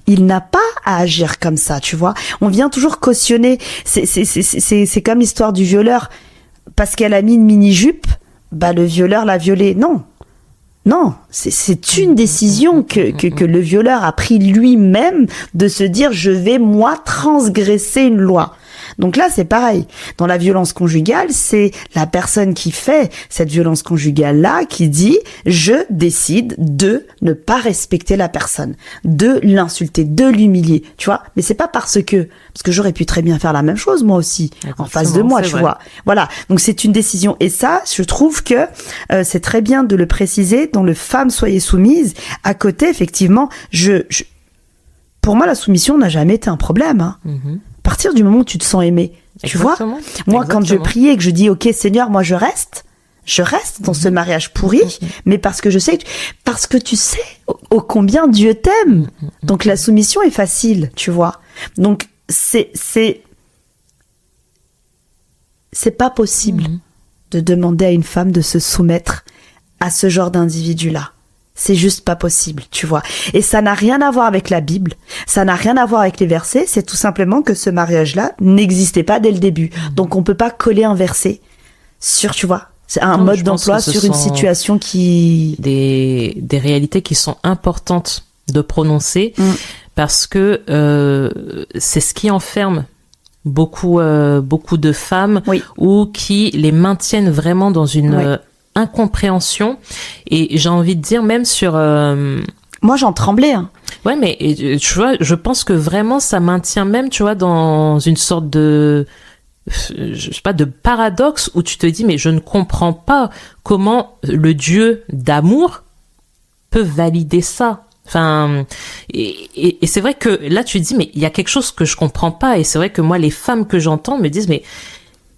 B: il n'a pas à agir comme ça, tu vois. On vient toujours cautionner. C'est comme l'histoire du violeur. Parce qu'elle a mis une mini-jupe, bah le violeur l'a violée. Non, c'est une décision que le violeur a pris lui-même de se dire je vais moi transgresser une loi. Donc là, c'est pareil. Dans la violence conjugale, c'est la personne qui fait cette violence conjugale-là qui dit je décide de ne pas respecter la personne, de l'insulter, de l'humilier, tu vois. Mais c'est pas parce que j'aurais pu très bien faire la même chose moi aussi en face de moi, tu vois. Voilà. Donc c'est une décision et ça, je trouve que c'est très bien de le préciser dans le femme soyez soumise. À côté, effectivement, pour moi la soumission n'a jamais été un problème. Hein. À partir du moment où tu te sens aimé, tu vois. Moi, quand je priais et que je dis, OK, Seigneur, moi, je reste dans ce mariage pourri, mais parce que tu sais ô combien Dieu t'aime. Donc, la soumission est facile, tu vois. Donc, c'est pas possible de demander à une femme de se soumettre à ce genre d'individu-là. C'est juste pas possible, tu vois. Et ça n'a rien à voir avec la Bible, ça n'a rien à voir avec les versets, c'est tout simplement que ce mariage-là n'existait pas dès le début. Donc on peut pas coller un verset sur, tu vois, c'est un mode d'emploi sur une situation qui...
A: Des réalités qui sont importantes de prononcer parce que c'est ce qui enferme beaucoup de femmes ou qui les maintiennent vraiment dans une... incompréhension et j'ai envie de dire même sur
B: moi j'en tremblais hein.
A: Ouais mais tu vois je pense que vraiment ça maintient même tu vois dans une sorte de je sais pas de paradoxe où tu te dis mais je ne comprends pas comment le Dieu d'amour peut valider ça. Enfin, et c'est vrai que là tu te dis mais il y a quelque chose que je comprends pas et c'est vrai que moi les femmes que j'entends me disent mais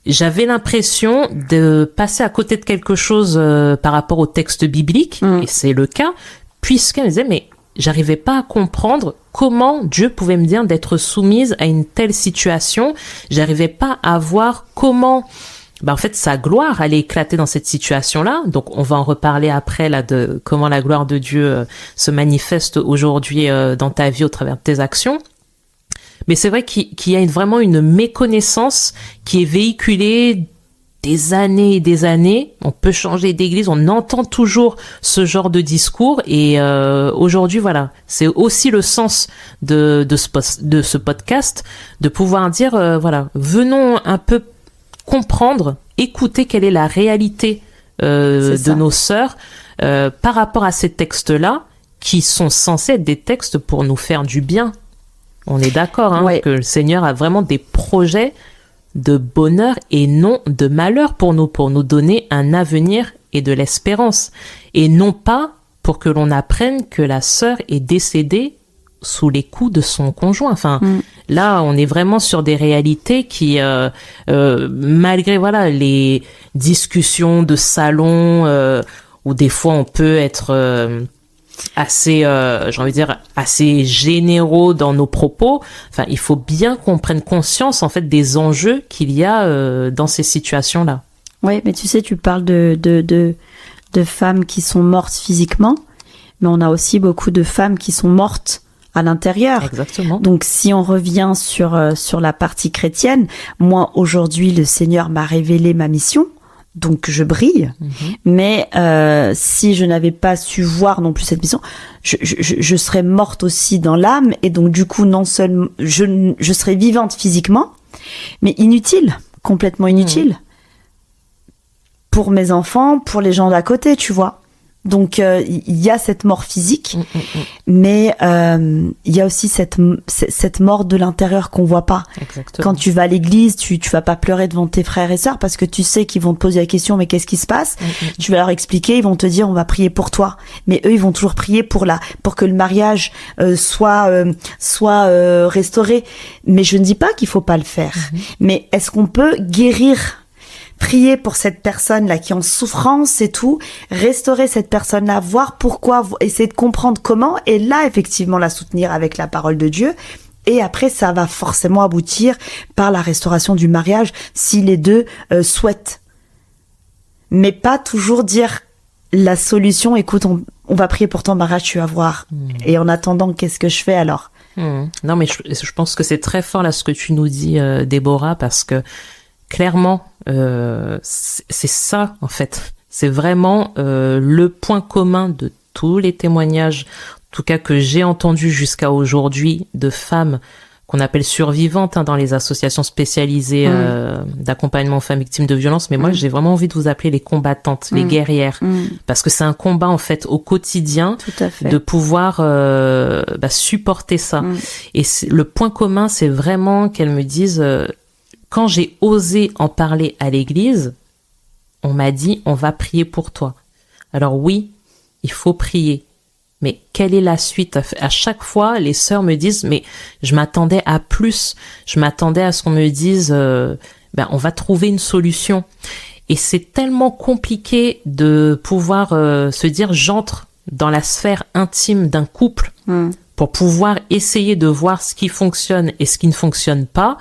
A: j'avais l'impression de passer à côté de quelque chose par rapport au texte biblique, et c'est le cas, puisqu'elle me disait, mais j'arrivais pas à comprendre comment Dieu pouvait me dire d'être soumise à une telle situation. J'arrivais pas à voir comment, en fait, sa gloire allait éclater dans cette situation-là. Donc, on va en reparler après, là, de comment la gloire de Dieu se manifeste aujourd'hui dans ta vie au travers de tes actions. Mais c'est vrai qu'il y a vraiment une méconnaissance qui est véhiculée des années et des années. On peut changer d'église, on entend toujours ce genre de discours. Et aujourd'hui, voilà, c'est aussi le sens de ce podcast, de pouvoir dire, voilà, venons un peu comprendre, écouter quelle est la réalité de nos sœurs par rapport à ces textes-là, qui sont censés être des textes pour nous faire du bien. On est d'accord que le Seigneur a vraiment des projets de bonheur et non de malheur pour nous donner un avenir et de l'espérance. Et non pas pour que l'on apprenne que la sœur est décédée sous les coups de son conjoint. Enfin, là, on est vraiment sur des réalités qui, malgré voilà les discussions de salon, où des fois on peut être... assez j'ai envie de dire assez généraux dans nos propos. Enfin, il faut bien qu'on prenne conscience en fait des enjeux qu'il y a dans ces situations-là.
B: Oui, mais tu sais, tu parles de femmes qui sont mortes physiquement, mais on a aussi beaucoup de femmes qui sont mortes à l'intérieur.
A: Exactement.
B: Donc, si on revient sur la partie chrétienne, moi aujourd'hui, le Seigneur m'a révélé ma mission. Donc je brille, mais si je n'avais pas su voir non plus cette mission, je serais morte aussi dans l'âme et donc du coup non seulement je serais vivante physiquement, mais inutile, complètement inutile pour mes enfants, pour les gens d'à côté, tu vois. Donc il y a cette mort physique, mais il y a aussi cette mort de l'intérieur qu'on voit pas.
A: Exactement.
B: Quand tu vas à l'église, tu vas pas pleurer devant tes frères et sœurs parce que tu sais qu'ils vont te poser la question mais qu'est-ce qui se passe? Tu vas leur expliquer, ils vont te dire on va prier pour toi. Mais eux ils vont toujours prier pour que le mariage soit restauré. Mais je ne dis pas qu'il faut pas le faire. Mais est-ce qu'on peut guérir prier pour cette personne-là qui est en souffrance et tout, restaurer cette personne-là, voir pourquoi, essayer de comprendre comment, et là, effectivement, la soutenir avec la parole de Dieu. Et après, ça va forcément aboutir par la restauration du mariage si les deux souhaitent. Mais pas toujours dire la solution, écoute, on va prier pour ton mariage, tu vas voir. Et en attendant, qu'est-ce que je fais alors ?
A: Non, mais je pense que c'est très fort là ce que tu nous dis, Déborah, parce que clairement, c'est ça en fait. C'est vraiment le point commun de tous les témoignages, en tout cas que j'ai entendu jusqu'à aujourd'hui, de femmes qu'on appelle survivantes dans les associations spécialisées d'accompagnement aux femmes victimes de violences. Mais moi, j'ai vraiment envie de vous appeler les combattantes, les guerrières, parce que c'est un combat en fait au quotidien de pouvoir supporter ça. Et le point commun, c'est vraiment qu'elles me disent, quand j'ai osé en parler à l'église, on m'a dit, on va prier pour toi. Alors oui, il faut prier. Mais quelle est la suite ? À chaque fois, les sœurs me disent, mais je m'attendais à plus. Je m'attendais à ce qu'on me dise, on va trouver une solution. Et c'est tellement compliqué de pouvoir se dire, j'entre dans la sphère intime d'un couple pour pouvoir essayer de voir ce qui fonctionne et ce qui ne fonctionne pas,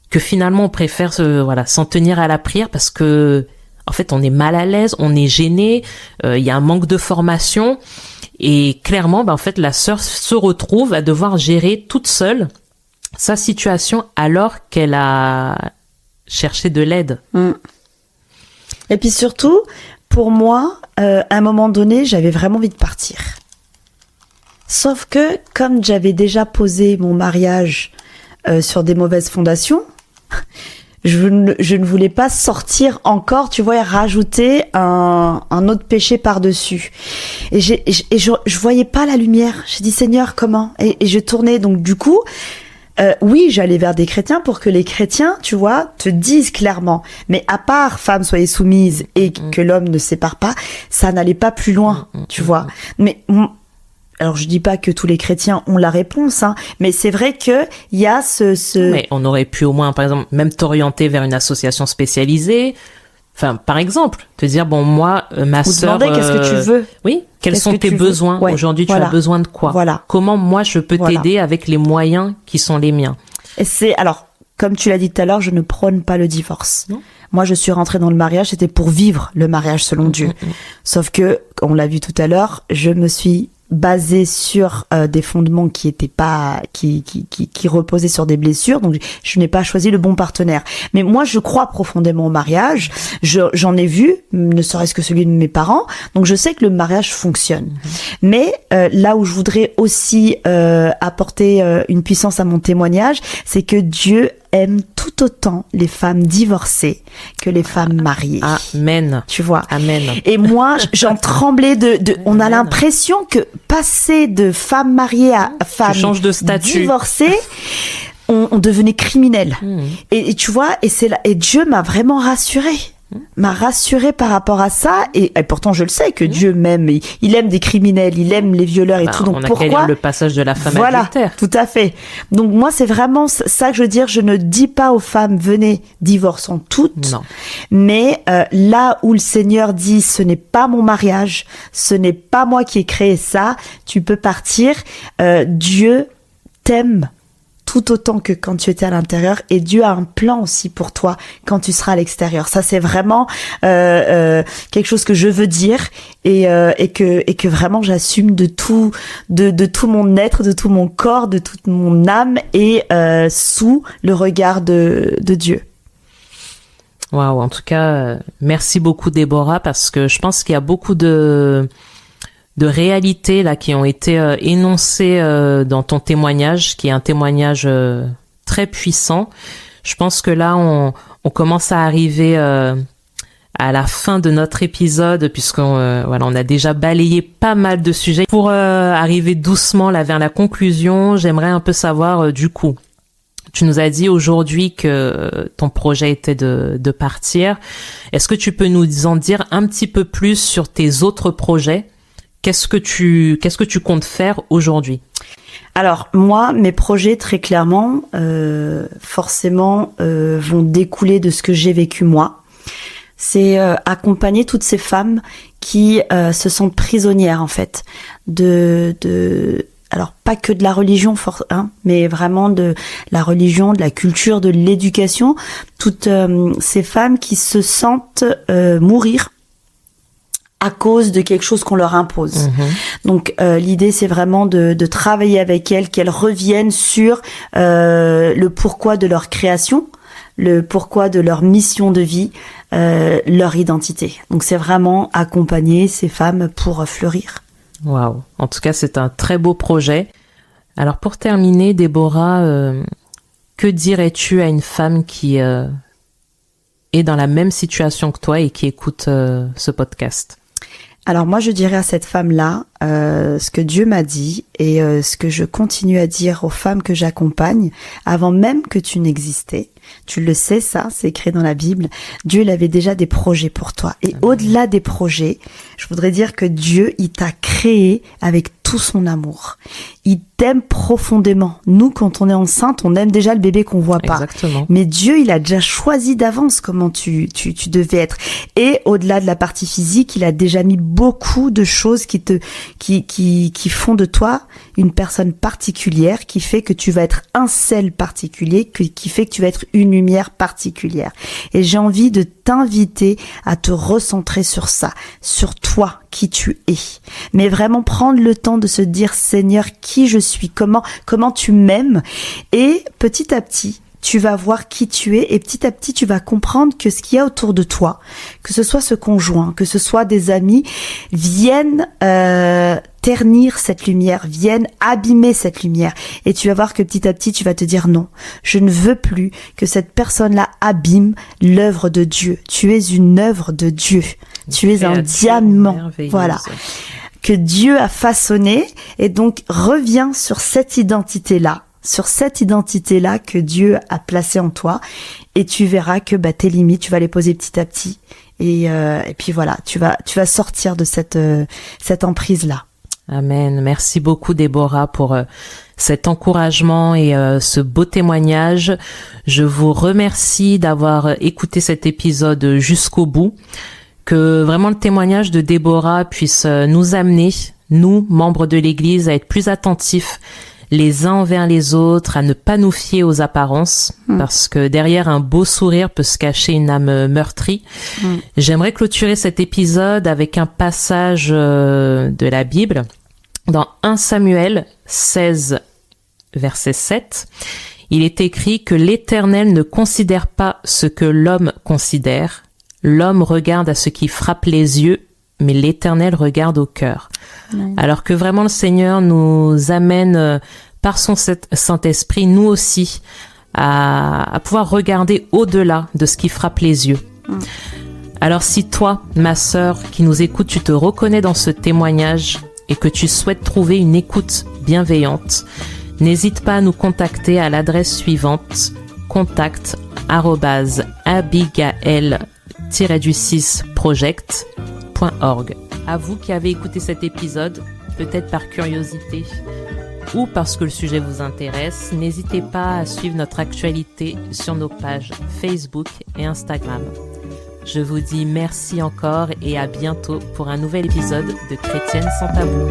A: que finalement on préfère s'en tenir à la prière parce que en fait on est mal à l'aise, on est gêné, il y a un manque de formation. Et clairement, en fait, la sœur se retrouve à devoir gérer toute seule sa situation alors qu'elle a cherché de l'aide.
B: Et puis surtout, pour moi, à un moment donné, j'avais vraiment envie de partir. Sauf que, comme j'avais déjà posé mon mariage sur des mauvaises fondations, je ne voulais pas sortir encore, tu vois, et rajouter un autre péché par-dessus. Et je voyais pas la lumière. J'ai dit, Seigneur, comment ? Et je tournais, donc du coup, oui, j'allais vers des chrétiens pour que les chrétiens, tu vois, te disent clairement. Mais à part, femmes, soyez soumises et que l'homme ne sépare pas, ça n'allait pas plus loin, tu vois. Mais... Alors, je dis pas que tous les chrétiens ont la réponse, mais c'est vrai que il y a
A: Mais on aurait pu au moins, par exemple, même t'orienter vers une association spécialisée. Enfin, par exemple, te dire, bon, moi, ma sœur...
B: demander qu'est-ce que tu veux.
A: Oui, quels sont tes besoins. Ouais, aujourd'hui, tu as besoin de quoi.
B: Voilà.
A: Comment, moi, je peux t'aider avec les moyens qui sont les miens.
B: Et alors, comme tu l'as dit tout à l'heure, je ne prône pas le divorce. Non. Moi, je suis rentrée dans le mariage, c'était pour vivre le mariage selon Dieu. Sauf que, on l'a vu tout à l'heure, je me suis basé sur des fondements qui étaient pas qui reposaient sur des blessures, donc je n'ai pas choisi le bon partenaire. Mais moi je crois profondément au mariage, j'en ai vu, ne serait-ce que celui de mes parents, donc je sais que le mariage fonctionne. Mais là où je voudrais aussi apporter une puissance à mon témoignage, c'est que Dieu aime tout autant les femmes divorcées que les femmes mariées.
A: Amen.
B: Tu vois.
A: Amen.
B: Et moi, j'en tremblais on a l'impression que passer de femme mariée à femme divorcée, on devenait criminel. Et tu vois, et Dieu m'a vraiment rassurée. M'a rassurée par rapport à ça, et pourtant je le sais que Dieu m'aime, il aime des criminels, il aime les violeurs et tout, donc
A: on a
B: pourquoi
A: qu'à lire le passage de la femme adultère.
B: Tout à fait. Donc moi c'est vraiment ça que je veux dire, je ne dis pas aux femmes venez divorçons toutes, non. Mais là où le Seigneur dit ce n'est pas mon mariage, ce n'est pas moi qui ai créé ça, tu peux partir, Dieu t'aime tout autant que quand tu étais à l'intérieur, et Dieu a un plan aussi pour toi quand tu seras à l'extérieur. Ça c'est vraiment quelque chose que je veux dire et que vraiment j'assume de tout mon être, de tout mon corps, de toute mon âme, et sous le regard de Dieu.
A: Waouh, en tout cas, merci beaucoup Déborah, parce que je pense qu'il y a beaucoup de réalités là qui ont été énoncées dans ton témoignage, qui est un témoignage très puissant. Je pense que là on commence à arriver à la fin de notre épisode, puisqu'on on a déjà balayé pas mal de sujets. Pour arriver doucement là vers la conclusion, j'aimerais un peu savoir du coup. Tu nous as dit aujourd'hui que ton projet était de partir. Est-ce que tu peux nous en dire un petit peu plus sur tes autres projets ? Qu'est-ce que tu comptes faire aujourd'hui ?
B: Alors moi, mes projets très clairement, forcément, vont découler de ce que j'ai vécu moi. c'est accompagner toutes ces femmes qui se sentent prisonnières en fait alors pas que de la religion mais vraiment de la religion, de la culture, de l'éducation, toutes ces femmes qui se sentent mourir à cause de quelque chose qu'on leur impose. Donc l'idée c'est vraiment de travailler avec elles, qu'elles reviennent sur le pourquoi de leur création, le pourquoi de leur mission de vie, leur identité. Donc c'est vraiment accompagner ces femmes pour fleurir.
A: Waouh. En tout cas, c'est un très beau projet. Alors pour terminer, Déborah, que dirais-tu à une femme qui est dans la même situation que toi et qui écoute ce podcast?
B: Alors moi, je dirais à cette femme-là ce que Dieu m'a dit et ce que je continue à dire aux femmes que j'accompagne avant même que tu n'existais. Tu le sais, ça, c'est écrit dans la Bible. Dieu, il avait déjà des projets pour toi. Et au-delà des projets, je voudrais dire que Dieu, il t'a créé avec tout son amour. Il t'aime profondément. Nous, quand on est enceinte, on aime déjà le bébé qu'on voit pas.
A: Exactement.
B: Mais Dieu, il a déjà choisi d'avance comment tu devais être. Et au-delà de la partie physique, il a déjà mis beaucoup de choses qui font de toi une personne particulière, qui fait que tu vas être un sel particulier, qui fait que tu vas être une lumière particulière. Et j'ai envie de t'inviter à te recentrer sur ça, sur toi, qui tu es. Mais vraiment prendre le temps de se dire, Seigneur, qui je suis, comment tu m'aimes. Et petit à petit, tu vas voir qui tu es et petit à petit, tu vas comprendre que ce qu'il y a autour de toi, que ce soit ce conjoint, que ce soit des amis, viennent ternir cette lumière, viennent abîmer cette lumière. Et tu vas voir que petit à petit, tu vas te dire non, je ne veux plus que cette personne-là abîme l'œuvre de Dieu. Tu es une œuvre de Dieu. Tu es un diamant. Voilà. Que Dieu a façonné. Et donc, reviens sur cette identité-là. Sur cette identité-là que Dieu a placée en toi, et tu verras que tes limites, tu vas les poser petit à petit, et puis voilà, tu vas sortir de cette emprise-là.
A: Amen. Merci beaucoup, Déborah, pour cet encouragement et ce beau témoignage. Je vous remercie d'avoir écouté cet épisode jusqu'au bout. Que vraiment le témoignage de Déborah puisse nous amener, nous, membres de l'Église, à être plus attentifs les uns envers les autres, à ne pas nous fier aux apparences, parce que derrière un beau sourire peut se cacher une âme meurtrie. J'aimerais clôturer cet épisode avec un passage de la Bible, dans 1 Samuel 16, verset 7. Il est écrit que l'Éternel ne considère pas ce que l'homme considère. L'homme regarde à ce qui frappe les yeux, mais l'Éternel regarde au cœur. Ouais. Alors que vraiment le Seigneur nous amène par son Saint-Esprit, nous aussi, à pouvoir regarder au-delà de ce qui frappe les yeux. Alors si toi, ma sœur, qui nous écoute, tu te reconnais dans ce témoignage et que tu souhaites trouver une écoute bienveillante, n'hésite pas à nous contacter à l'adresse suivante, contact@abigael-project.org. À vous qui avez écouté cet épisode, peut-être par curiosité ou parce que le sujet vous intéresse, n'hésitez pas à suivre notre actualité sur nos pages Facebook et Instagram. Je vous dis merci encore et à bientôt pour un nouvel épisode de Chrétienne sans tabou.